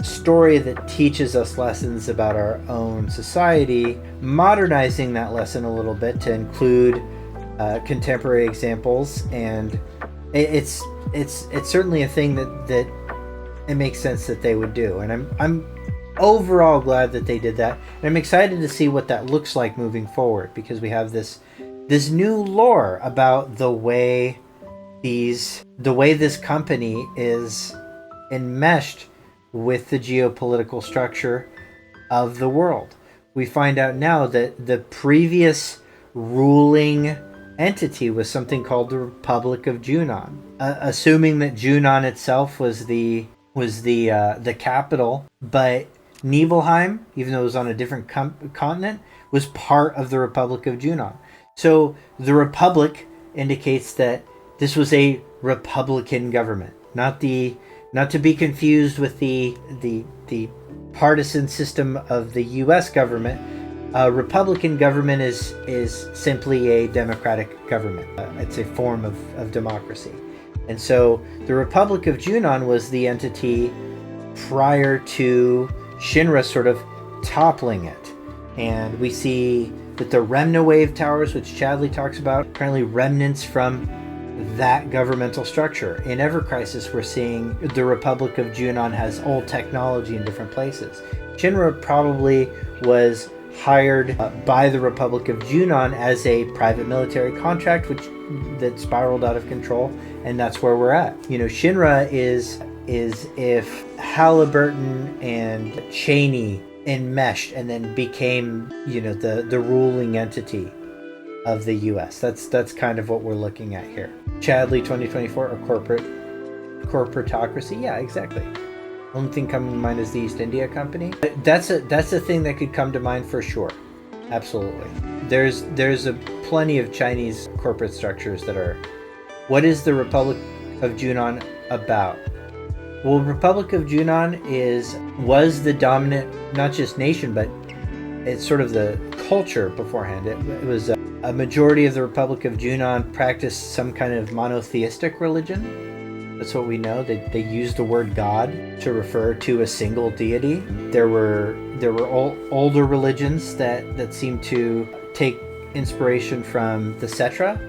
story that teaches us lessons about our own society, modernizing that lesson a little bit to include contemporary examples, and it's certainly a thing that it makes sense that they would do. And I'm overall glad that they did that, and I'm excited to see what that looks like moving forward, because we have this new lore about the way this company is enmeshed with the geopolitical structure of the world. We find out now that the previous ruling entity was something called the Republic of Junon. Assuming that Junon itself was the capital, but Nibelheim, even though it was on a different continent, was part of the Republic of Junon. So the Republic indicates that this was a Republican government, not to be confused with the partisan system of the U.S. government. A Republican government is simply a democratic government. It's a form of democracy. And so the Republic of Junon was the entity prior to Shinra sort of toppling it. And we see that the Remna Wave Towers, which Chadley talks about, apparently remnants from that governmental structure. In Ever Crisis, we're seeing the Republic of Junon has old technology in different places. Shinra probably was hired by the Republic of Junon as a private military contract, that spiraled out of control, and that's where we're at. Shinra is if Halliburton and Cheney enmeshed and then became, the ruling entity of the U.S. That's kind of what we're looking at here. Chadley 2024, a corporatocracy. Yeah, exactly. Only thing coming to mind is the East India Company. That's a thing that could come to mind for sure. Absolutely. There's plenty of Chinese corporate structures that are. What is the Republic of Junon about? Well, Republic of Junon was the dominant, not just nation, but it's sort of the culture beforehand. It was a majority of the Republic of Junon practiced some kind of monotheistic religion, That's what we know. They used the word God to refer to a single deity. There were older religions that seemed to take inspiration from the Cetra,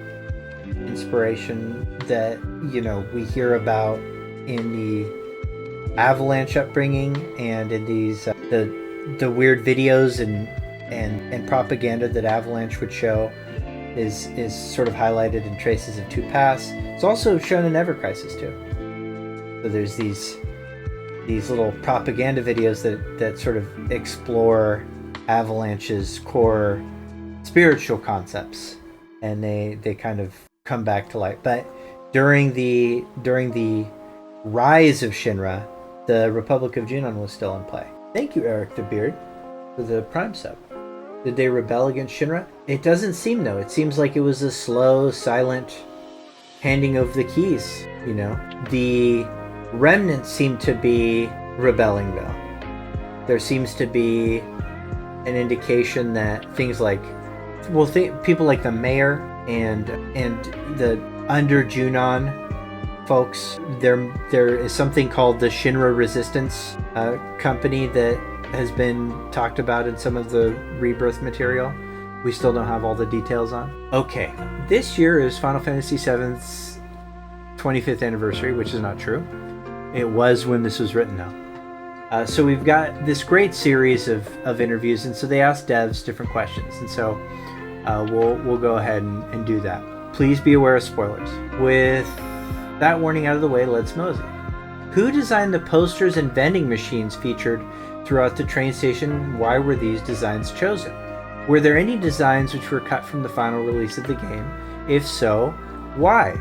inspiration that we hear about in the Avalanche upbringing and in these the weird videos and propaganda that Avalanche would show is sort of highlighted in Traces of Two Paths. It's also shown in Ever Crisis too. So there's these little propaganda videos that sort of explore Avalanche's core spiritual concepts, and they kind of come back to light. But during the rise of Shinra, the Republic of Junon was still in play. Thank you, Eric the Beard, for the Prime sub. Did they rebel against Shinra? It doesn't seem, though. It seems like it was a slow, silent handing of the keys, The remnants seem to be rebelling, though. There seems to be an indication that things like, people like the mayor and the under Junon folks, there is something called the Shinra Resistance company that has been talked about in some of the Rebirth material. We still don't have all the details on. Okay, this year is Final Fantasy VII's 25th anniversary, which is not true. It was when this was written, though. So we've got this great series of interviews, and so they asked devs different questions, and so we'll go ahead and do that. Please be aware of spoilers. With that warning out of the way, let's mosey. Who designed the posters and vending machines featured throughout the train station? Why were these designs chosen? Were there any designs which were cut from the final release of the game? If so, why?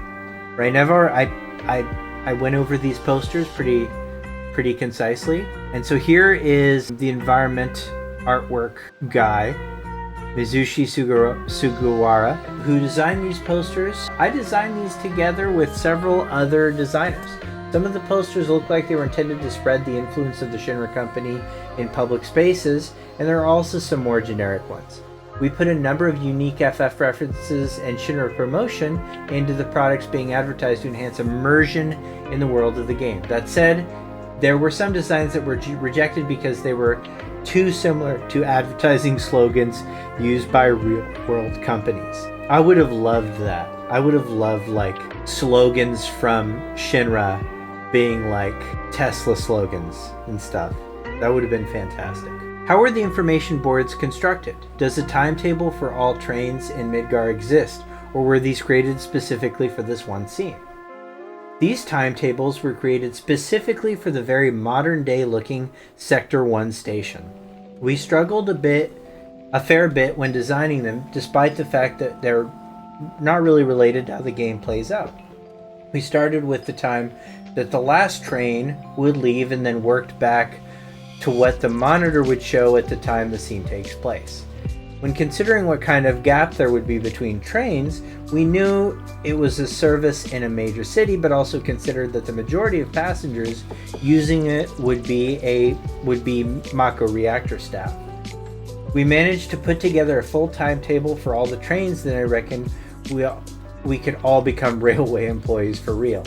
Right, Nevar, I went over these posters pretty concisely. And so here is the environment artwork guy, Mizushi Sugawara, who designed these posters. I designed these together with several other designers. Some of the posters look like they were intended to spread the influence of the Shinra company in public spaces, and there are also some more generic ones. We put a number of unique FF references and Shinra promotion into the products being advertised to enhance immersion in the world of the game. That said, there were some designs that were rejected because they were too similar to advertising slogans used by real-world companies. I would have loved that. I would have loved slogans from Shinra being like Tesla slogans and stuff. That would have been fantastic. How are the information boards constructed? Does a timetable for all trains in Midgar exist, or were these created specifically for this one scene? These timetables were created specifically for the very modern day looking Sector 1 station. We struggled a fair bit when designing them, despite the fact that they're not really related to how the game plays out. We started with the time that the last train would leave and then worked back to what the monitor would show at the time the scene takes place. When considering what kind of gap there would be between trains, we knew it was a service in a major city, but also considered that the majority of passengers using it would be Mako reactor staff. We managed to put together a full timetable for all the trains, then I reckon we could all become railway employees for real.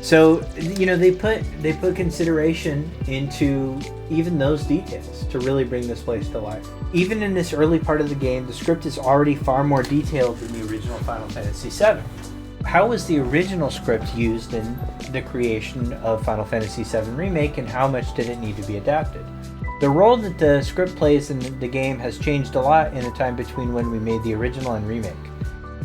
So, they put consideration into even those details to really bring this place to life. Even in this early part of the game, the script is already far more detailed than the original Final Fantasy VII. How was the original script used in the creation of Final Fantasy VII Remake, and how much did it need to be adapted? The role that the script plays in the game has changed a lot in the time between when we made the original and remake.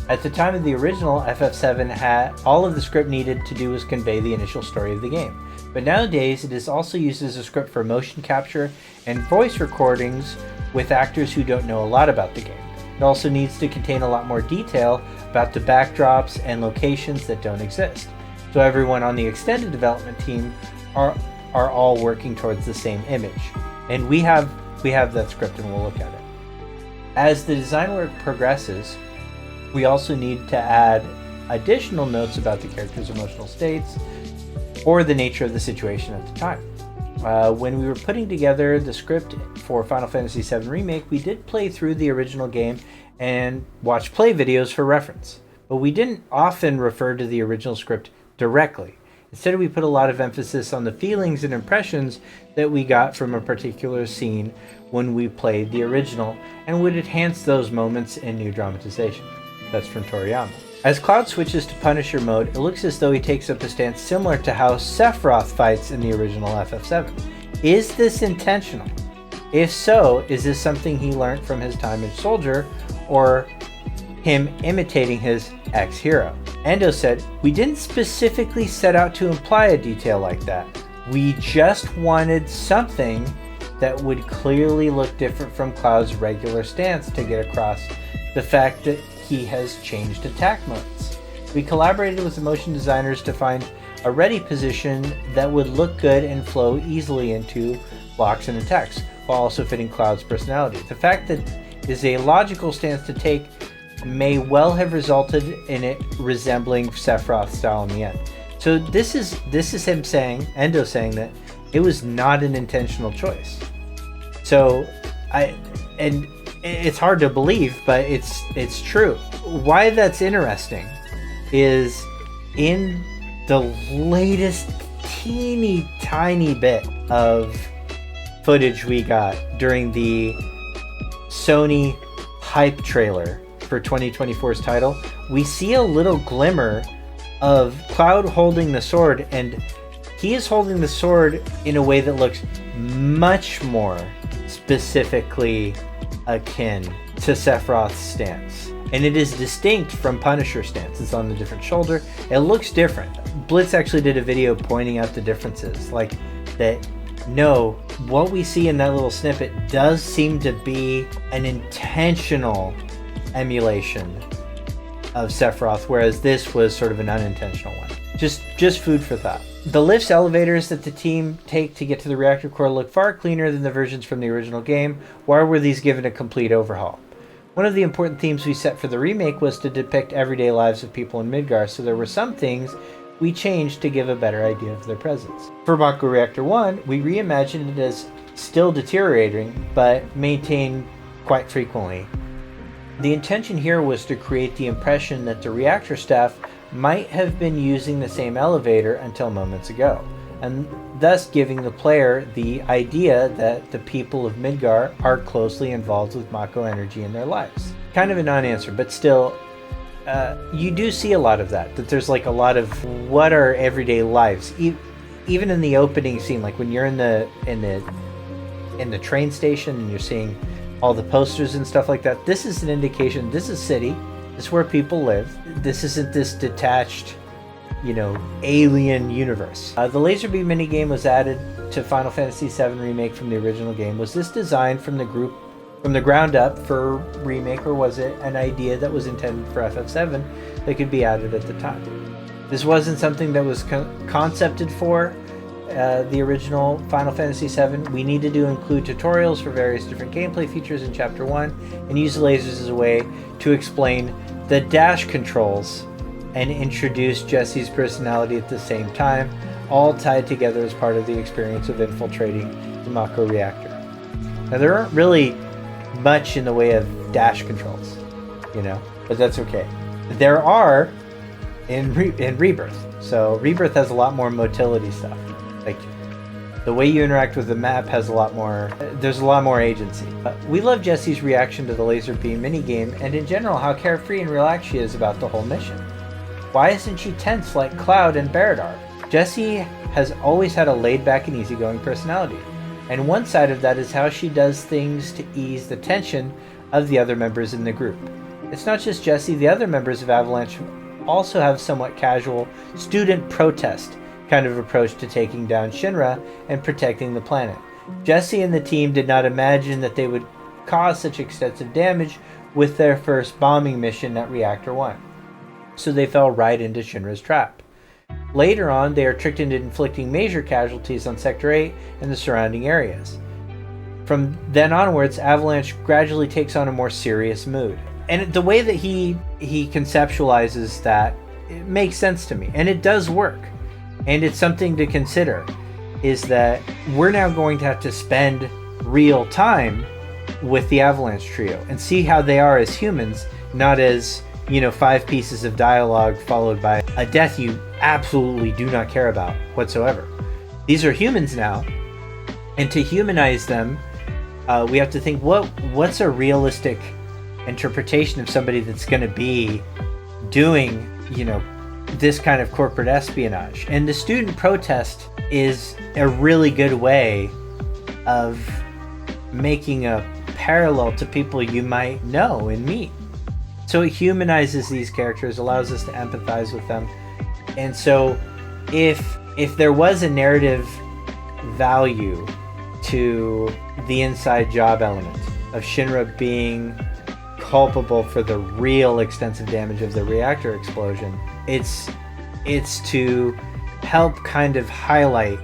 At the time of the original, FF7 had all of the script needed to do was convey the initial story of the game. But nowadays, it is also used as a script for motion capture and voice recordings with actors who don't know a lot about the game. It also needs to contain a lot more detail about the backdrops and locations that don't exist. So everyone on the extended development team are all working towards the same image. And we have that script and we'll look at it. As the design work progresses, we also need to add additional notes about the characters' emotional states or the nature of the situation at the time. When we were putting together the script for Final Fantasy VII Remake, we did play through the original game and watch play videos for reference, but we didn't often refer to the original script directly. Instead, we put a lot of emphasis on the feelings and impressions that we got from a particular scene when we played the original, and would enhance those moments in new dramatization. That's from Toriyama. As Cloud switches to Punisher mode, it looks as though he takes up a stance similar to how Sephiroth fights in the original FF7. Is this intentional? If so, is this something he learned from his time as Soldier, or him imitating his ex-hero? Endo said, "We didn't specifically set out to imply a detail like that. We just wanted something that would clearly look different from Cloud's regular stance to get across the fact that he has changed attack modes. We collaborated with the motion designers to find a ready position that would look good and flow easily into blocks and attacks, while also fitting Cloud's personality. The fact that it is a logical stance to take may well have resulted in it resembling Sephiroth's style in the end." So this is him saying, Endo saying, that it was not an intentional choice. So and it's hard to believe, but it's true. Why that's interesting is in the latest teeny tiny bit of footage we got during the Sony hype trailer for 2024's title, we see a little glimmer of Cloud holding the sword, and he is holding the sword in a way that looks much more specifically akin to Sephiroth's stance. And it is distinct from Punisher's stance. It's on a different shoulder. It looks different. Blitz actually did a video pointing out the differences. Like that, no, what we see in that little snippet does seem to be an intentional emulation of Sephiroth, whereas this was sort of an unintentional one. Just food for thought. The lifts, elevators that the team take to get to the reactor core look far cleaner than the versions from the original game. Why were these given a complete overhaul? One of the important themes we set for the remake was to depict everyday lives of people in Midgar, so there were some things we changed to give a better idea of their presence. For Mako Reactor 1, we reimagined it as still deteriorating, but maintained quite frequently. The intention here was to create the impression that the reactor staff might have been using the same elevator until moments ago, and thus giving the player the idea that the people of Midgar are closely involved with Mako energy in their lives. Kind of a non-answer, but still, you do see a lot of that there's like a lot of what are everyday lives. Even in the opening scene, like when you're in the train station and you're seeing all the posters and stuff like that, this is an indication this is city, this is where people live. This isn't this detached, alien universe. The laser beam minigame was added to Final Fantasy VII Remake from the original game. Was this designed from the ground up for remake, or was it an idea that was intended for FF7 that could be added at the time? This wasn't something that was concepted for the original Final Fantasy VII. We needed to include tutorials for various different gameplay features in Chapter 1 and use the lasers as a way to explain the dash controls and introduce Jesse's personality at the same time, all tied together as part of the experience of infiltrating the Mako reactor. Now, there aren't really much in the way of dash controls, but that's okay. There are in Rebirth. So Rebirth has a lot more motility stuff. Like the way you interact with the map has there's a lot more agency. We love Jessie's reaction to the laser beam minigame, and in general how carefree and relaxed she is about the whole mission. Why isn't she tense like Cloud and Barrett are? Jessie has always had a laid-back and easygoing personality, and one side of that is how she does things to ease the tension of the other members in the group. It's not just Jessie, the other members of Avalanche also have somewhat casual student protest kind of approach to taking down Shinra and protecting the planet. Jessie and the team did not imagine that they would cause such extensive damage with their first bombing mission at Reactor 1, so they fell right into Shinra's trap. Later on, they are tricked into inflicting major casualties on Sector 8 and the surrounding areas. From then onwards, Avalanche gradually takes on a more serious mood. And the way that he conceptualizes that, it makes sense to me, and it does work. And it's something to consider, is that we're now going to have to spend real time with the Avalanche trio and see how they are as humans, not as, 5 pieces of dialogue followed by a death you absolutely do not care about whatsoever. These are humans now, and to humanize them, we have to think, what's a realistic interpretation of somebody that's going to be doing, this kind of corporate espionage? And the student protest is a really good way of making a parallel to people you might know and meet. So it humanizes these characters, allows us to empathize with them. And so if there was a narrative value to the inside job element of Shinra being culpable for the real extensive damage of the reactor explosion, it's to help kind of highlight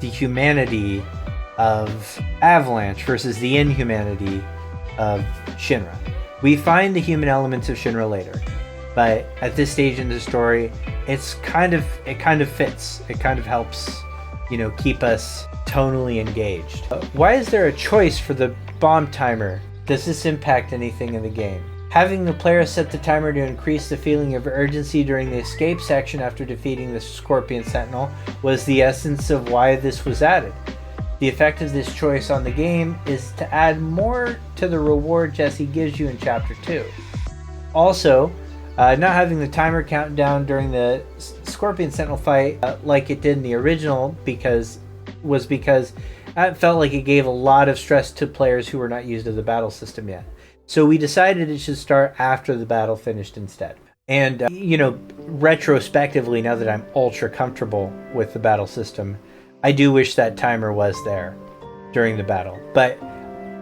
the humanity of Avalanche versus the inhumanity of Shinra. We find the human elements of Shinra later, but at this stage in the story, it kind of fits. It kind of helps, keep us tonally engaged. Why is there a choice for the bomb timer? Does this impact anything in the game? Having the player set the timer to increase the feeling of urgency during the escape section after defeating the Scorpion Sentinel was the essence of why this was added. The effect of this choice on the game is to add more to the reward Jesse gives you in Chapter 2. Also, not having the timer count down during the Scorpion Sentinel fight like it did in the original because it felt like it gave a lot of stress to players who were not used to the battle system yet. So we decided it should start after the battle finished instead. And, retrospectively, now that I'm ultra comfortable with the battle system, I do wish that timer was there during the battle. But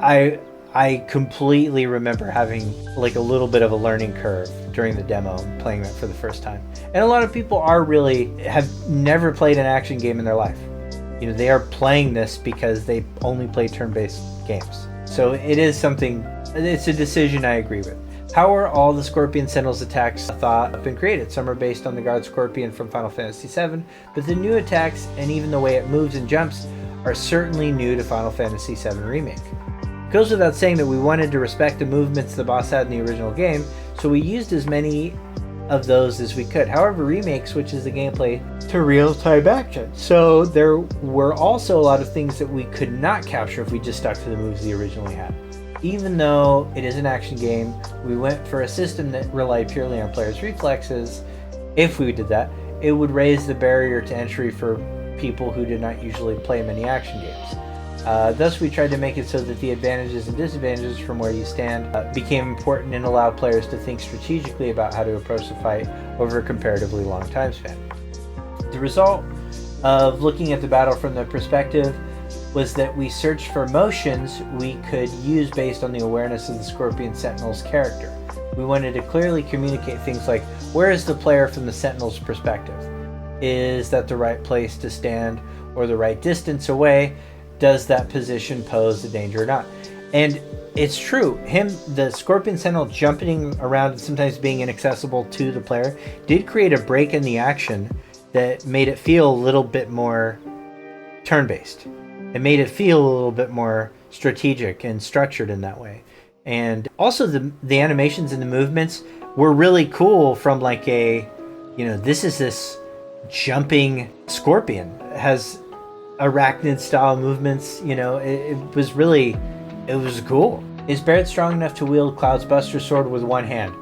I completely remember having like a little bit of a learning curve during the demo and playing that for the first time. And a lot of people have never played an action game in their life. They are playing this because they only play turn-based games. So it's a decision I agree with. How are all the Scorpion Sentinel's attacks thought up and created? Some are based on the Guard Scorpion from Final Fantasy VII, but the new attacks and even the way it moves and jumps are certainly new to Final Fantasy VII Remake. It goes without saying that we wanted to respect the movements the boss had in the original game, so we used as many of those as we could. However, Remake switches the gameplay to real-time action, so there were also a lot of things that we could not capture if we just stuck to the moves the originally had. Even though it is an action game, we went for a system that relied purely on players' reflexes. If we did that, it would raise the barrier to entry for people who did not usually play many action games. Thus, we tried to make it so that the advantages and disadvantages from where you stand became important and allowed players to think strategically about how to approach the fight over a comparatively long time span. The result of looking at the battle from the perspective was that we searched for motions we could use based on the awareness of the Scorpion Sentinel's character. We wanted to clearly communicate things like, where is the player from the Sentinel's perspective? Is that the right place to stand or the right distance away? Does that position pose a danger or not? And it's true, the Scorpion Sentinel jumping around and sometimes being inaccessible to the player did create a break in the action that made it feel a little bit more turn-based. It made it feel a little bit more strategic and structured in that way. And also the animations and the movements were really cool from like this is this jumping scorpion. It has arachnid style movements, it was cool. Is Barrett strong enough to wield Cloud's Buster Sword with one hand?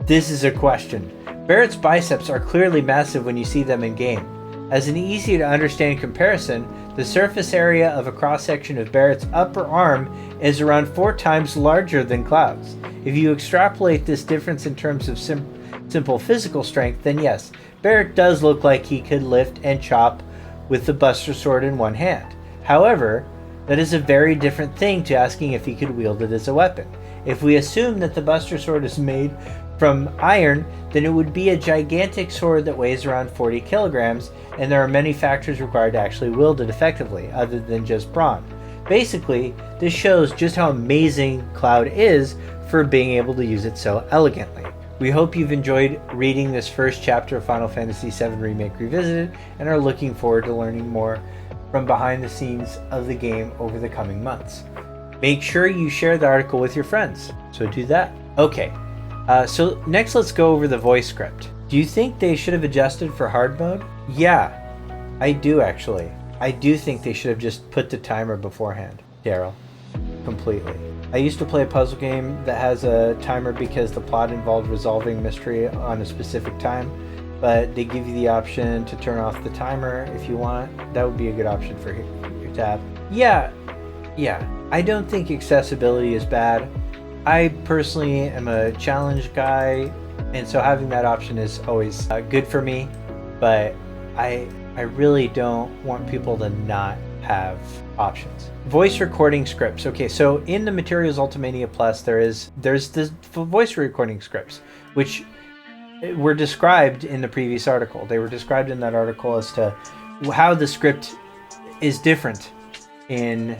This is a question. Barrett's biceps are clearly massive when you see them in game. As an easy to understand comparison, the surface area of a cross-section of Barrett's upper arm is around 4 times larger than Cloud's. If you extrapolate this difference in terms of simple physical strength, then yes, Barrett does look like he could lift and chop with the Buster Sword in one hand. However, that is a very different thing to asking if he could wield it as a weapon. If we assume that the Buster Sword is made from iron, then it would be a gigantic sword that weighs around 40 kilograms, and there are many factors required to actually wield it effectively, other than just brawn. Basically, this shows just how amazing Cloud is for being able to use it so elegantly. We hope you've enjoyed reading this first chapter of Final Fantasy VII Remake Revisited, and are looking forward to learning more from behind the scenes of the game over the coming months. Make sure you share the article with your friends, so do that. Okay, So next let's go over the voice script. Do you think they should have adjusted for hard mode? Yeah, I do actually. I do think they should have just put the timer beforehand, Daryl. Completely. I used to play a puzzle game that has a timer because the plot involved resolving mystery on a specific time, but they give you the option to turn off the timer if you want. That would be a good option for your tab. Yeah. I don't think accessibility is bad. I personally am a challenge guy, and so having that option is always good for me, but I really don't want people to not have options. Voice recording scripts. Okay, so in the Materials Ultimania Plus, there's the voice recording scripts, which were described in the previous article. They were described in that article as to how the script is different in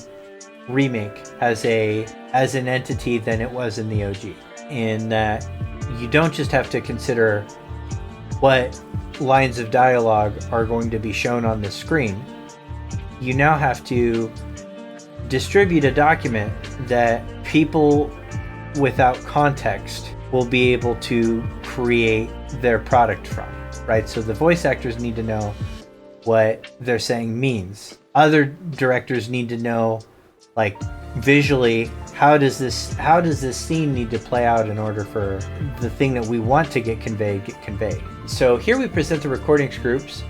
Remake as an entity than it was in the OG, in that you don't just have to consider what lines of dialogue are going to be shown on the screen. You now have to distribute a document that people without context will be able to create their product from, right? So the voice actors need to know what they're saying means. Other directors need to know, like, visually, how does this scene need to play out in order for the thing that we want to get conveyed. So here we present the recording scripts,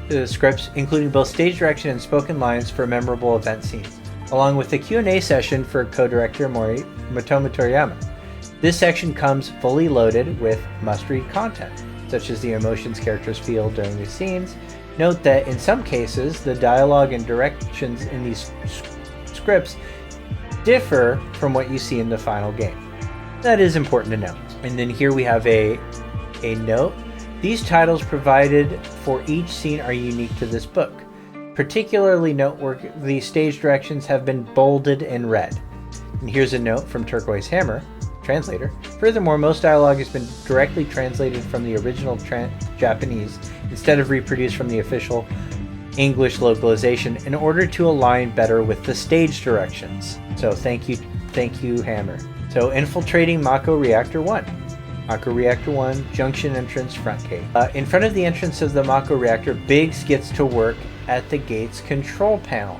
including both stage direction and spoken lines for memorable event scenes, along with a Q&A session for co-director Motomu Toriyama. This section comes fully loaded with must-read content, such as the emotions characters feel during these scenes. Note that in some cases, the dialogue and directions in these scripts differ from what you see in the final game. That is important to know. And then here we have a note. These titles provided for each scene are unique to this book. Particularly noteworthy, the stage directions have been bolded in red. And here's a note from Turquoise Hammer, translator. Furthermore, most dialogue has been directly translated from the original Japanese instead of reproduced from the official English localization in order to align better with the stage directions. So thank you, Hammer. So infiltrating Mako Reactor 1. Mako Reactor 1, junction entrance, front gate. In front of the entrance of the Mako Reactor, Biggs gets to work at the gate's control panel.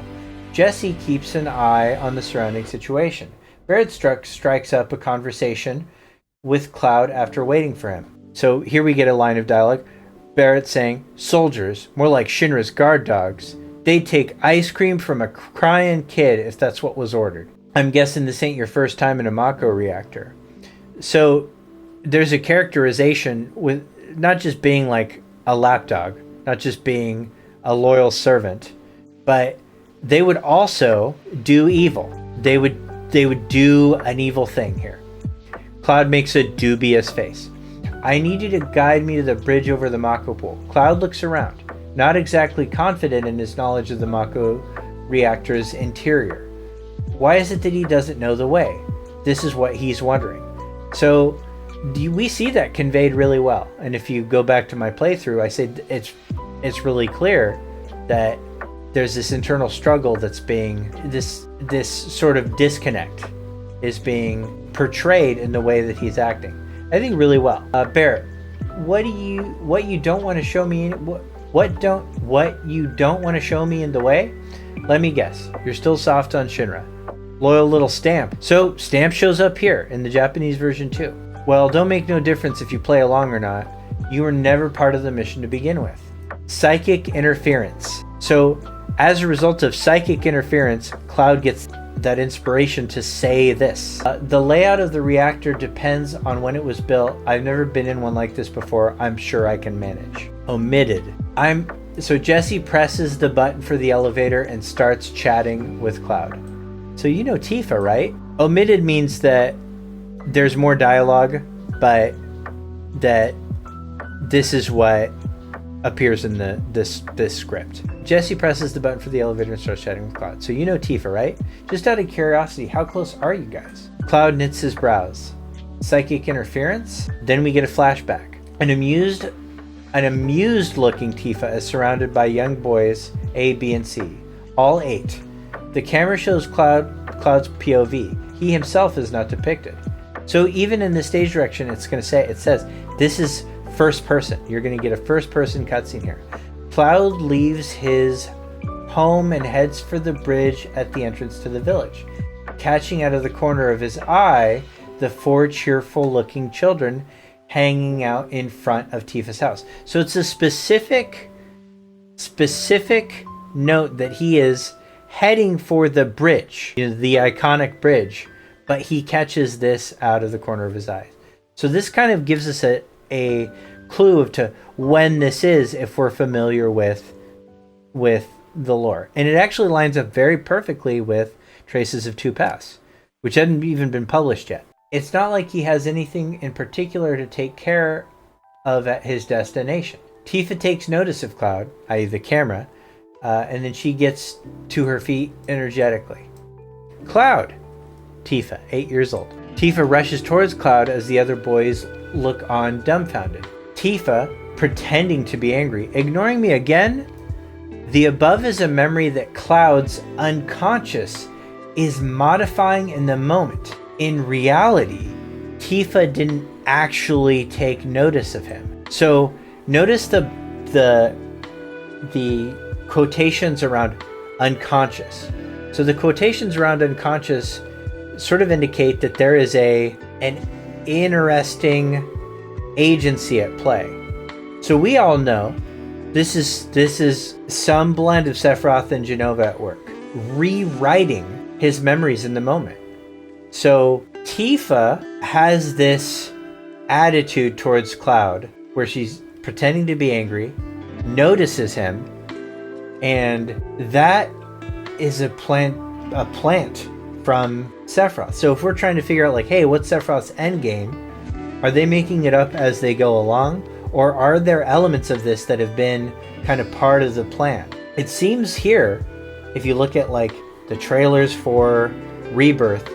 Jesse keeps an eye on the surrounding situation. Barrett strikes up a conversation with Cloud after waiting for him. So here we get a line of dialogue. Barrett saying, "Soldiers, more like Shinra's guard dogs. They'd take ice cream from a crying kid if that's what was ordered." I'm guessing this ain't your first time in a Mako reactor. So there's a characterization with not just being like a lapdog, not just being a loyal servant, but they would also do evil. They would do an evil thing here. Cloud makes a dubious face. "I need you to guide me to the bridge over the Mako pool." Cloud looks around, not exactly confident in his knowledge of the Mako reactor's interior. Why is it that he doesn't know the way? This is what he's wondering. So we see that conveyed really well. And if you go back to my playthrough, I said it's really clear that there's this internal struggle that's being, this sort of disconnect is being portrayed in the way that he's acting. I think really well. Barrett, what you don't want to show me what you don't want to show me in the way? Let me guess. You're still soft on Shinra. Loyal little Stamp. So Stamp shows up here in the Japanese version too. Well, don't make no difference if you play along or not. You were never part of the mission to begin with. Psychic interference. So as a result of psychic interference, Cloud gets that inspiration to say this. The layout of the reactor depends on when it was built. I've never been in one like this before. I'm sure I can manage. Omitted. So Jesse presses the button for the elevator and starts chatting with Cloud. So you know Tifa, right? Omitted means that there's more dialogue, but that this is what appears in this script. Jesse presses the button for the elevator and starts chatting with Cloud. So you know Tifa, right? Just out of curiosity, how close are you guys? Cloud knits his brows. Psychic interference? Then we get a flashback. An amused looking Tifa is surrounded by young boys A, B, and C, all 8. The camera shows Cloud's POV. He himself is not depicted. So even in the stage direction, it says this is first person. You're going to get a first person cutscene here. Cloud leaves his home and heads for the bridge at the entrance to the village, catching out of the corner of his eye the 4 cheerful looking children hanging out in front of Tifa's house. So it's a specific note that he is heading for the bridge, the iconic bridge, but he catches this out of the corner of his eye. So this kind of gives us a clue to when this is, if we're familiar with the lore. And it actually lines up very perfectly with Traces of Two Paths, which hadn't even been published yet. It's not like he has anything in particular to take care of at his destination. Tifa takes notice of Cloud, i.e. the camera, and then she gets to her feet energetically. Cloud! Tifa, 8 years old. Tifa rushes towards Cloud as the other boys look on dumbfounded. Tifa, pretending to be angry. Ignoring me again? The above is a memory that Cloud's unconscious is modifying in the moment. In reality, Tifa didn't actually take notice of him. So notice the quotations around unconscious. So the quotations around unconscious sort of indicate that there is an interesting agency at play. So we all know this is some blend of Sephiroth and Jenova at work, rewriting his memories in the moment. So Tifa has this attitude towards Cloud where she's pretending to be angry, notices him, and that is a plant from Sephiroth. So if we're trying to figure out like, hey, what's Sephiroth's endgame? Are they making it up as they go along? Or are there elements of this that have been kind of part of the plan? It seems here, if you look at like the trailers for Rebirth,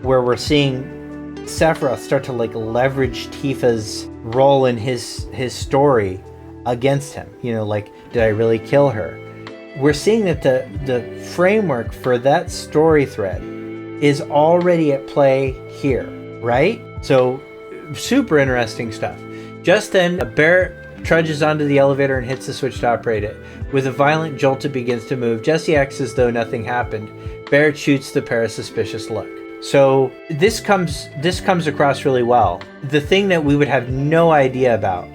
where we're seeing Sephiroth start to like leverage Tifa's role in his story against him. You know, like, did I really kill her? We're seeing that the framework for that story thread is already at play here, right? So super interesting stuff. Just then, Barrett trudges onto the elevator and hits the switch to operate it. With a violent jolt, it begins to move. Jesse acts as though nothing happened. Barrett shoots the pair a suspicious look. So this comes across really well. The thing that we would have no idea about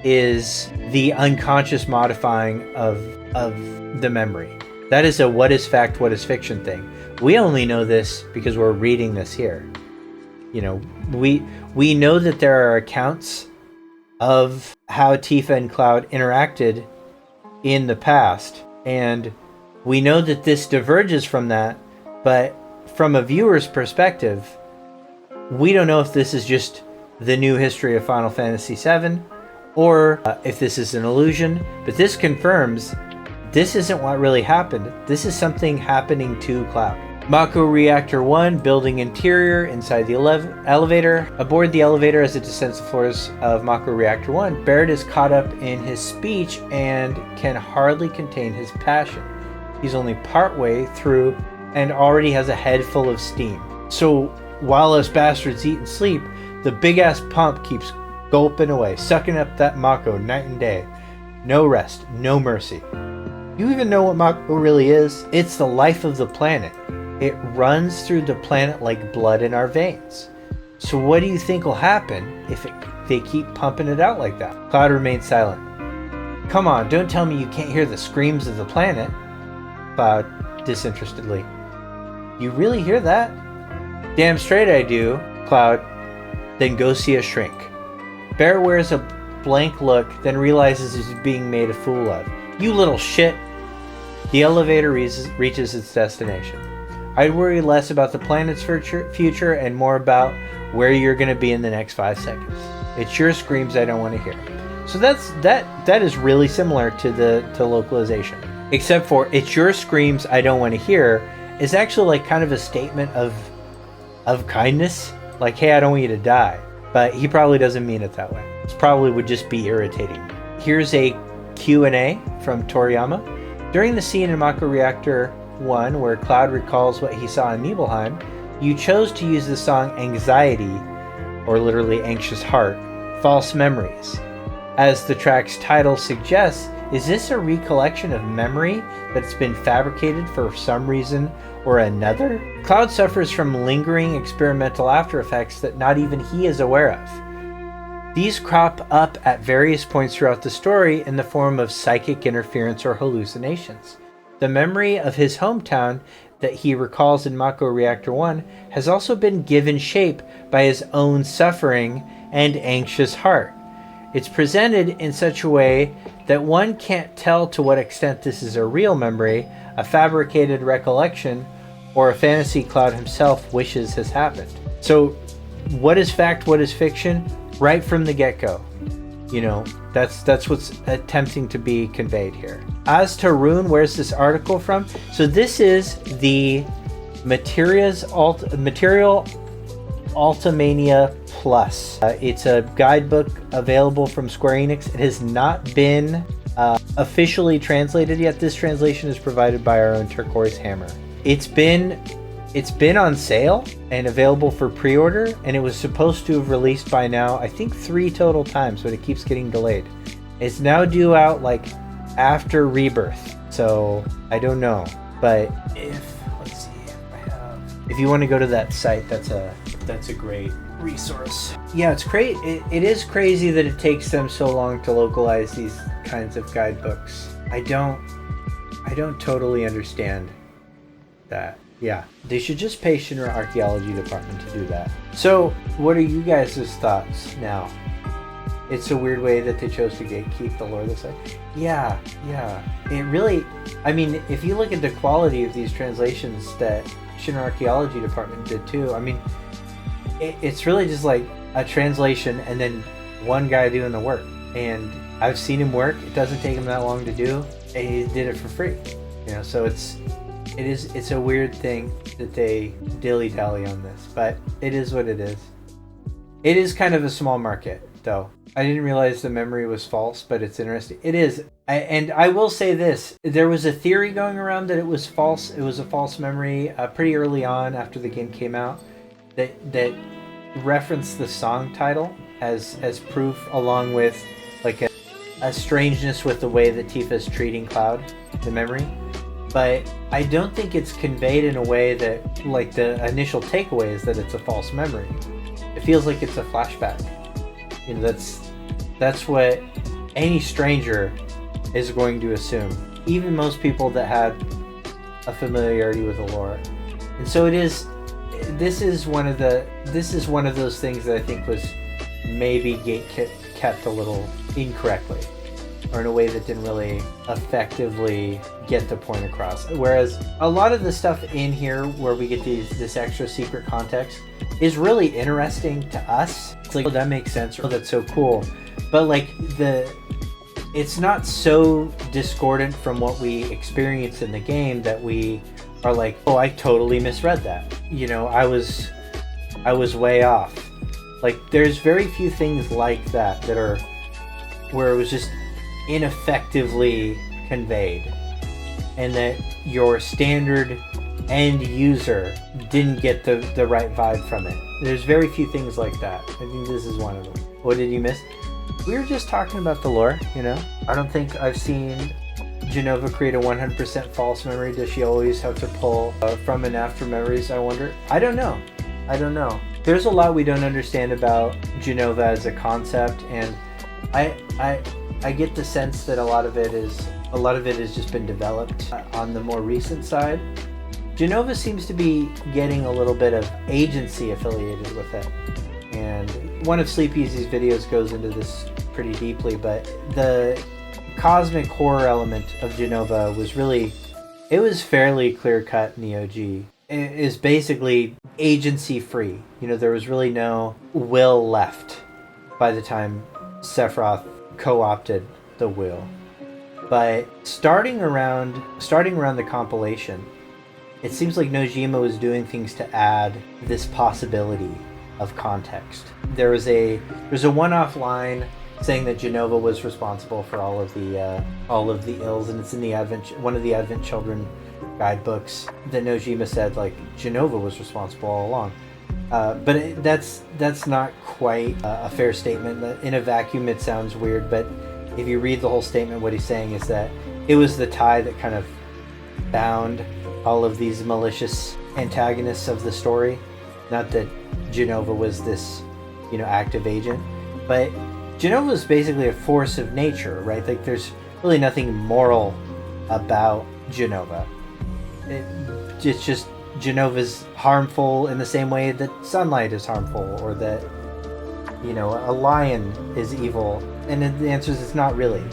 is the unconscious modifying of the memory. That is a what is fact, what is fiction thing. We only know this because we're reading this here. You know, we know that there are accounts of how Tifa and Cloud interacted in the past, and we know that this diverges from that, but from a viewer's perspective, we don't know if this is just the new history of Final Fantasy VII, or if this is an illusion, but this confirms this isn't what really happened. This is something happening to Cloud. Mako Reactor 1, building interior inside the elevator. Aboard the elevator as it descends the floors of Mako Reactor 1, Barrett is caught up in his speech and can hardly contain his passion. He's only partway through and already has a head full of steam. So while us bastards eat and sleep, the big-ass pump keeps gulping away, sucking up that Mako night and day. No rest, no mercy. You even know what Mako really is? It's the life of the planet. It runs through the planet like blood in our veins. So what do you think will happen if they keep pumping it out like that? Cloud remains silent. Come on, don't tell me you can't hear the screams of the planet. Cloud, disinterestedly. You really hear that? Damn straight I do. Cloud, then go see a shrink. Barrett wears a blank look, then realizes he's being made a fool of. You little shit. The elevator reaches its destination. I'd worry less about the planet's future and more about where you're going to be in the next 5 seconds. It's your screams I don't want to hear. So that is really similar to localization. Except for it's your screams I don't want to hear is actually like kind of a statement of kindness. Like, hey, I don't want you to die. But he probably doesn't mean it that way. It probably would just be irritating. Here's a Q&A from Toriyama. During the scene in Mako Reactor 1 where Cloud recalls what he saw in Nibelheim, You chose to use the song Anxiety, or literally Anxious Heart, False Memories. As the track's title suggests, is this a recollection of memory that's been fabricated for some reason or another? Cloud suffers from lingering experimental after effects that not even he is aware of. These crop up at various points throughout the story in the form of psychic interference or hallucinations. The memory of his hometown that he recalls in Mako Reactor 1 has also been given shape by his own suffering and anxious heart. It's presented in such a way that one can't tell to what extent this is a real memory, a fabricated recollection, or a fantasy Cloud himself wishes has happened. So, what is fact, what is fiction? Right from the get-go. You know, that's what's attempting to be conveyed here. As to Rune, where's this article from? So this is the Material Ultimania Plus. It's a guidebook available from Square Enix. It has not been officially translated yet. This translation is provided by our own Turquoise Hammer. It's been on sale and available for pre-order, and it was supposed to have released by now, I think 3 total times, but it keeps getting delayed. It's now due out like after Rebirth, so I don't know. But let's see if I have. If you want to go to that site, that's a great resource. Yeah, it's great. It is crazy that it takes them so long to localize these kinds of guidebooks. I don't totally understand that. Yeah, they should just pay Shinra Archaeology department to do that. So, what are you guys' thoughts now? It's a weird way that they chose to gatekeep the lore this way. Yeah. It really, I mean, if you look at the quality of these translations that Shinra Archaeology department did too, I mean, it's really just like a translation and then one guy doing the work. And I've seen him work. It doesn't take him that long to do. And he did it for free. You know, so it's a weird thing that they dilly-dally on this, but it is what it is. It is kind of a small market, though. I didn't realize the memory was false, but it's interesting. It is. And I will say this. There was a theory going around that it was false. It was a false memory pretty early on after the game came out that referenced the song title as proof, along with like a strangeness with the way that Tifa's treating Cloud, the memory. But I don't think it's conveyed in a way that, like, the initial takeaway is that it's a false memory. It feels like it's a flashback. You know, that's what any stranger is going to assume. Even most people that had a familiarity with the lore. And so this is one of those things that I think was maybe kept a little incorrectly, or in a way that didn't really effectively get the point across. Whereas a lot of the stuff in here where we get this extra secret context is really interesting to us. It's like, oh, that makes sense, or oh, that's so cool. But like it's not so discordant from what we experience in the game that we are like, oh, I totally misread that. You know, I was way off. Like, there's very few things like that are where it was just ineffectively conveyed, and that your standard end user didn't get the right vibe from it. There's very few things like that. I think this is one of them. What did you miss? We were just talking about the lore, you know? I don't think I've seen Jenova create a 100% false memory. Does she always have to pull from and after memories, I wonder? I don't know. There's a lot we don't understand about Jenova as a concept, and I get the sense that a lot of it has just been developed on the more recent side. Jenova seems to be getting a little bit of agency affiliated with it. And one of Sleep Easy's videos goes into this pretty deeply, but the cosmic horror element of Jenova was fairly clear-cut in the OG. It is basically agency-free. You know, there was really no will left by the time Sephiroth co-opted the will. But starting around the compilation, it seems like Nojima was doing things to add this possibility of context. There's a one-off line saying that Jenova was responsible for all of the ills, and it's in one of the Advent Children guidebooks that Nojima said like Genova was responsible all along. But that's not quite a fair statement. In a vacuum, it sounds weird, but if you read the whole statement, what he's saying is that it was the tie that kind of bound all of these malicious antagonists of the story. Not that Genova was this, active agent, but Genova is basically a force of nature, right? Like there's really nothing moral about Genova. It's just Genova's harmful in the same way that sunlight is harmful, or that a lion is evil. And the answer is it's not really.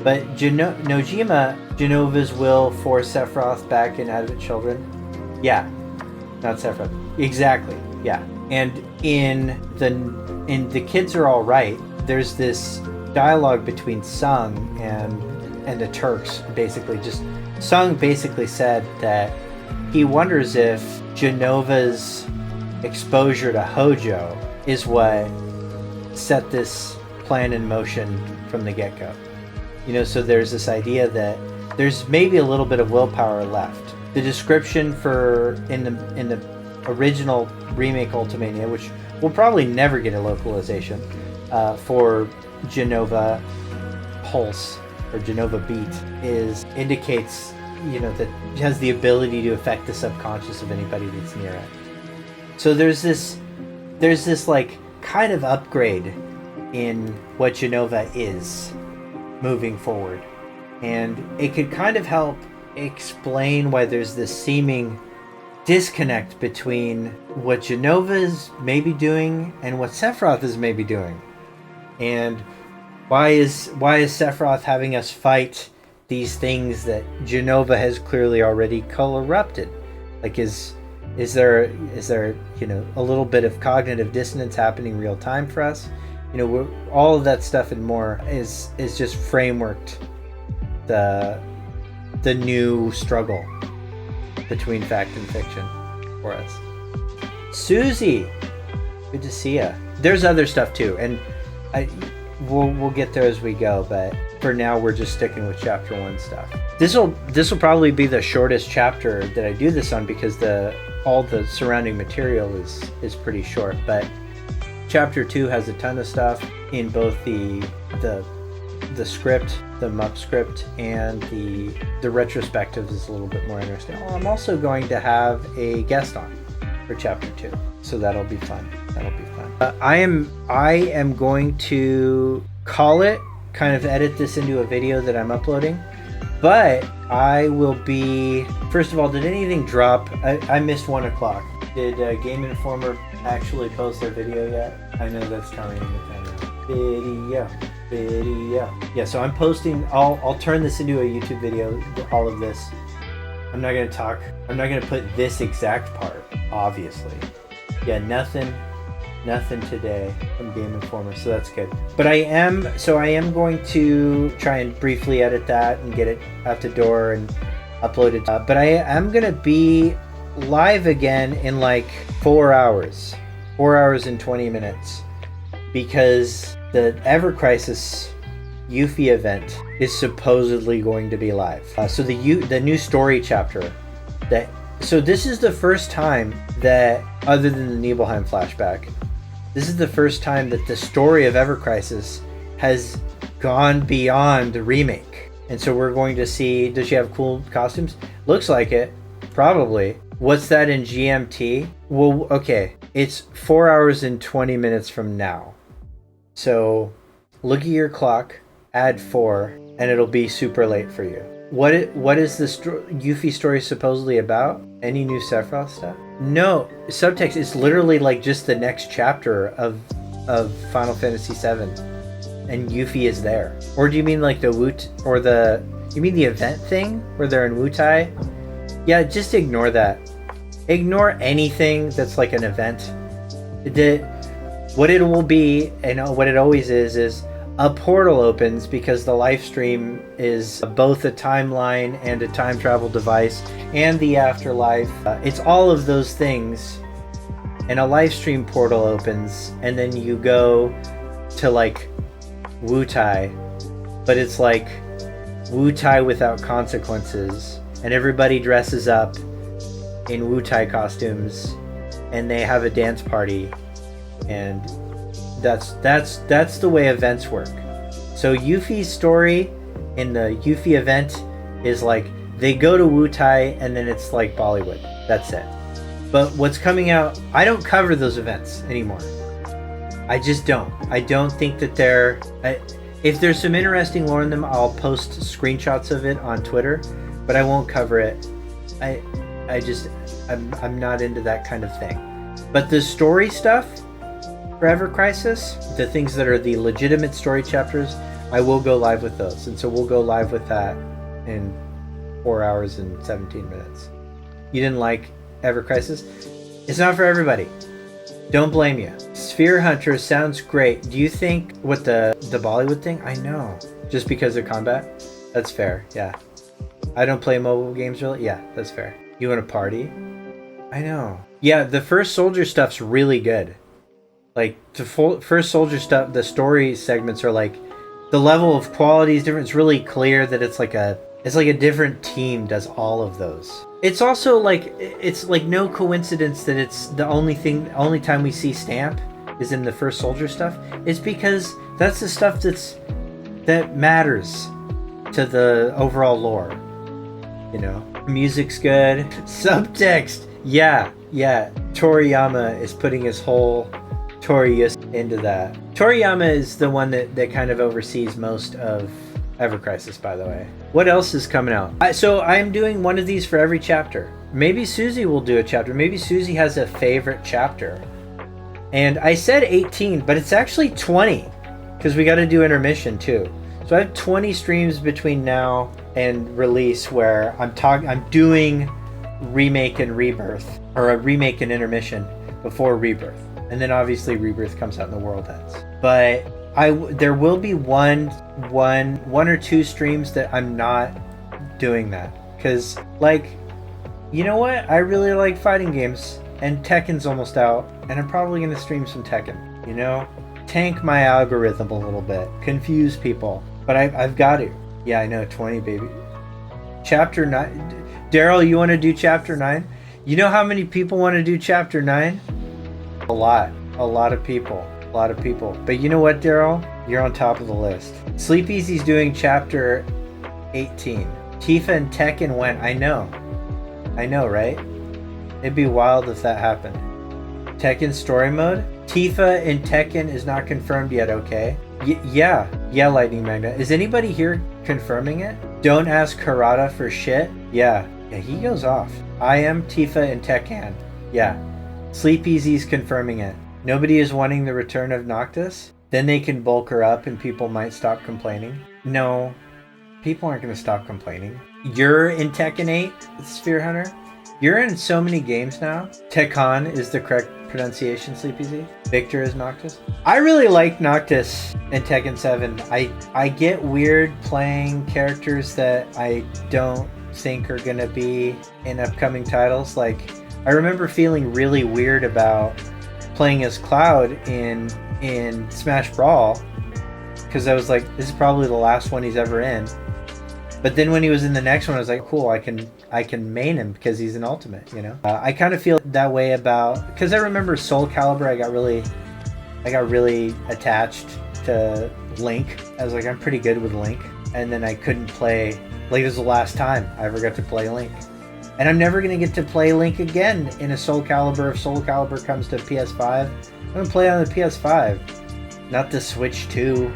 But Nojima, Genova's will for Sephiroth back in Advent Children. Yeah, not Sephiroth. Exactly. Yeah. And in the Kids Are All Right, there's this dialogue between Sung and the Turks. Basically, just Sung basically said that he wonders if Genova's exposure to Hojo is what set this plan in motion from the get-go. So there's this idea that there's maybe a little bit of willpower left. The description in the original remake Ultimania, which will probably never get a localization, for Genova Pulse or Genova Beat indicates that it has the ability to affect the subconscious of anybody that's near it. So there's this like kind of upgrade in what Genova is moving forward, and it could kind of help explain why there's this seeming disconnect between what Genova is maybe doing and what Sephiroth is maybe doing. And why is Sephiroth having us fight these things that Genova has clearly already corrupted? Like is there a little bit of cognitive dissonance happening real time for us? All of that stuff and more is just frameworked the new struggle between fact and fiction for us. Susie, good to see ya. There's other stuff too, and we'll get there as we go, but for now we're just sticking with chapter 1 stuff. This will probably be the shortest chapter that I do this on, because all the surrounding material is pretty short, but chapter 2 has a ton of stuff in both the script, the MUP script, and the retrospective is a little bit more interesting. I'm also going to have a guest on for chapter 2, so that'll be fun. I am going to call it, kind of edit this into a video that I'm uploading, but I will be, first of all, did anything drop? I missed 1 o'clock. Did Game Informer actually post their video yet? I know that's telling me the time. Video. Yeah, so I'm posting, I'll turn this into a YouTube video, all of this. I'm not gonna put this exact part, obviously. Yeah, nothing today from Game Informer, so that's good. But I am going to try and briefly edit that and get it out the door and upload it. But I am gonna be live again in like 4 hours. 4 hours and 20 minutes. Because the Ever Crisis Yuffie event is supposedly going to be live. So the new story chapter so this is the first time that, other than the Nibelheim flashback, this is the first time that the story of Ever Crisis has gone beyond the remake. And so we're going to see, does she have cool costumes? Looks like it. Probably. What's that in GMT? Well, okay. It's 4 hours and 20 minutes from now. So look at your clock, add 4, and it'll be super late for you. What is the Yuffie story supposedly about? Any new Sephiroth stuff? No, subtext. It's literally like just the next chapter of Final Fantasy VII, and Yuffie is there. Or do you mean like you mean the event thing where they're in Wutai? Yeah, just ignore that. Ignore anything that's like an event. What it will be, and what it always is a portal opens because the life stream is both a timeline and a time travel device and the afterlife. It's all of those things, and a life stream portal opens, and then you go to like Wutai, but it's like Wutai without consequences, and everybody dresses up in Wu-Tai costumes, and they have a dance party, and that's the way events work. So Yuffie's story in the Yuffie event is like they go to Wu-Tai and then it's like Bollywood. That's it. But what's coming out, I don't cover those events anymore. I just don't. I don't think that they're... if there's some interesting lore in them, I'll post screenshots of it on Twitter, but I won't cover it. I'm not into that kind of thing. But the story stuff for Ever Crisis, the things that are the legitimate story chapters, I will go live with those. And so we'll go live with that in 4 hours and 17 minutes. You didn't like Ever Crisis? It's not for everybody. Don't blame you. Sphere Hunter sounds great. Do you think what the Bollywood thing? I know. Just because of combat? That's fair, yeah. I don't play mobile games really? Yeah, that's fair. You want to party? I know. Yeah, the First Soldier stuff's really good. Like, the First Soldier stuff, the story segments are like, the level of quality is different. It's really clear that it's like a different team does all of those. It's also like, it's like no coincidence that it's the only time we see Stamp is in the First Soldier stuff. It's because that's the stuff that matters to the overall lore. You know, music's good. Subtext, yeah. Toriyama is putting his whole Toriyus into that. Toriyama is the one that kind of oversees most of Ever Crisis, by the way. What else is coming out? So I'm doing one of these for every chapter. Maybe Susie will do a chapter. Maybe Susie has a favorite chapter. And I said 18, but it's actually 20, because we got to do intermission too. So I have 20 streams between now and release where I'm doing remake and rebirth, or a remake and intermission before rebirth, and then obviously rebirth comes out and the world ends. But there will be one or two streams that I'm not doing that, because, like, you know what, I really like fighting games, and Tekken's almost out, and I'm probably going to stream some Tekken, you know, tank my algorithm a little bit, confuse people, but I've got to. Yeah, I know, 20, baby. Chapter 9. Daryl, you want to do Chapter 9? You know how many people want to do Chapter 9? A lot of people. But you know what, Daryl? You're on top of the list. Sleep Easy's doing Chapter 18. Tifa and Tekken went. I know, right? It'd be wild if that happened. Tekken story mode? Tifa and Tekken is not confirmed yet, okay? Yeah, Lightning Magna. Is anybody here confirming it? Don't ask Harada for shit? Yeah, he goes off. I am Tifa and Tekken. Yeah. Sleep Easy's confirming it. Nobody is wanting the return of Noctis? Then they can bulk her up and people might stop complaining? No, people aren't going to stop complaining. You're in Tekken 8, Sphere Hunter? You're in so many games now. Tekken is the correct pronunciation, Sleep Easy. Victor is Noctis. I really like Noctis in Tekken 7. I get weird playing characters that I don't think are going to be in upcoming titles. Like, I remember feeling really weird about playing as Cloud in Smash Brawl, because I was like, this is probably the last one he's ever in. But then when he was in the next one, I was like, cool, I can main him because he's an ultimate, you know. I kind of feel that way about, because I remember Soul Calibur, I got really attached to Link. I was like, I'm pretty good with Link, and then I couldn't play. Like, this was the last time I ever got to play Link. And I'm never going to get to play Link again in a Soul Calibur. If Soul Calibur comes to PS5, I'm going to play on the PS5. Not the Switch 2,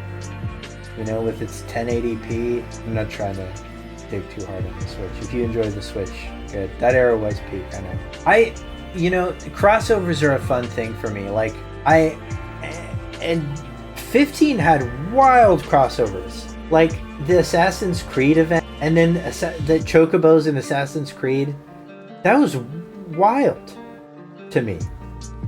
you know, with its 1080p. I'm not trying to dig too hard on the Switch. If you enjoy the Switch, good. That era was peak, I know. You know, crossovers are a fun thing for me. Like, and 15 had wild crossovers. Like, the Assassin's Creed event, and then the Chocobos in Assassin's Creed, that was wild to me,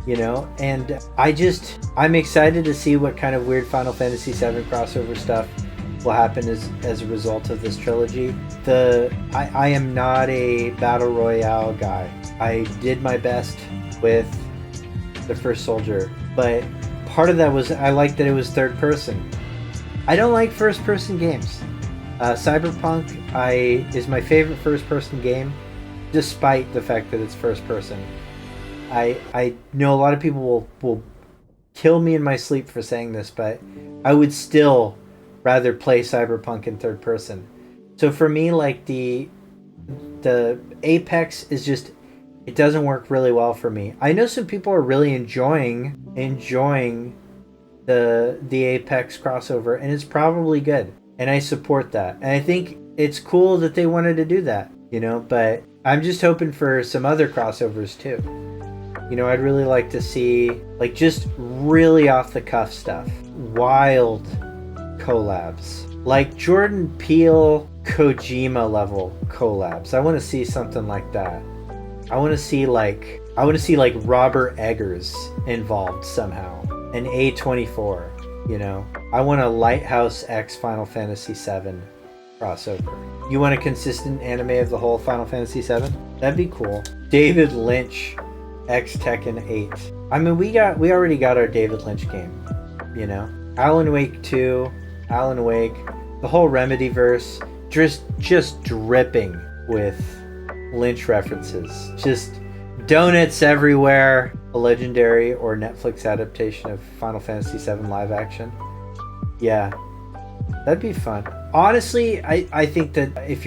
you know. And I'm excited to see what kind of weird Final Fantasy VII crossover stuff will happen as a result of this trilogy. I am not a Battle Royale guy. I did my best with the First Soldier, but part of that was I liked that it was third person. I don't like first person games. Cyberpunk is my favorite first-person game, despite the fact that it's first-person. I know a lot of people will kill me in my sleep for saying this, but I would still rather play Cyberpunk in third person. So for me, like the Apex is just, it doesn't work really well for me. I know some people are really enjoying the Apex crossover, and it's probably good, and I support that. And I think it's cool that they wanted to do that, you know, but I'm just hoping for some other crossovers too. You know, I'd really like to see like just really off the cuff stuff, wild collabs, like Jordan Peele Kojima level collabs. I want to see something like that. I want to see like Robert Eggers involved somehow, an A24, you know. I want a Lighthouse X Final Fantasy VII crossover. You want a consistent anime of the whole Final Fantasy VII? That'd be cool. David Lynch X Tekken 8. I mean, we already got our David Lynch game, you know. Alan Wake 2, Alan Wake, the whole Remedyverse, just dripping with Lynch references. Just donuts everywhere. A legendary or Netflix adaptation of Final Fantasy VII live action. Yeah, that'd be fun. Honestly, I think that if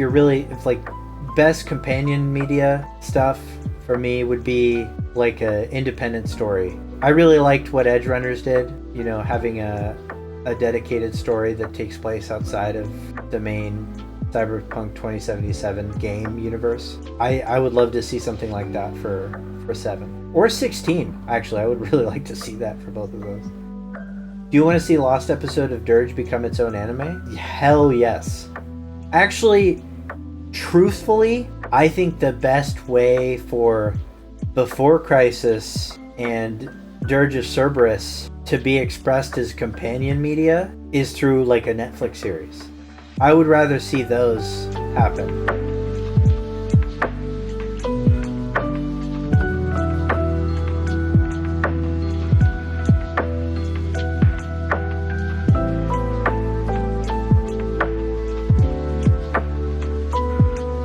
like best companion media stuff for me would be like a independent story. I really liked what Edge Runners did, you know, having a dedicated story that takes place outside of the main Cyberpunk 2077 game universe. I would love to see something like that for 7 or 16. Actually, I would really like to see that for both of those. Do you want to see Lost Episode of Dirge become its own anime? Hell yes. Actually, truthfully, I think the best way for Before Crisis and Dirge of Cerberus to be expressed as companion media is through like a Netflix series. I would rather see those happen.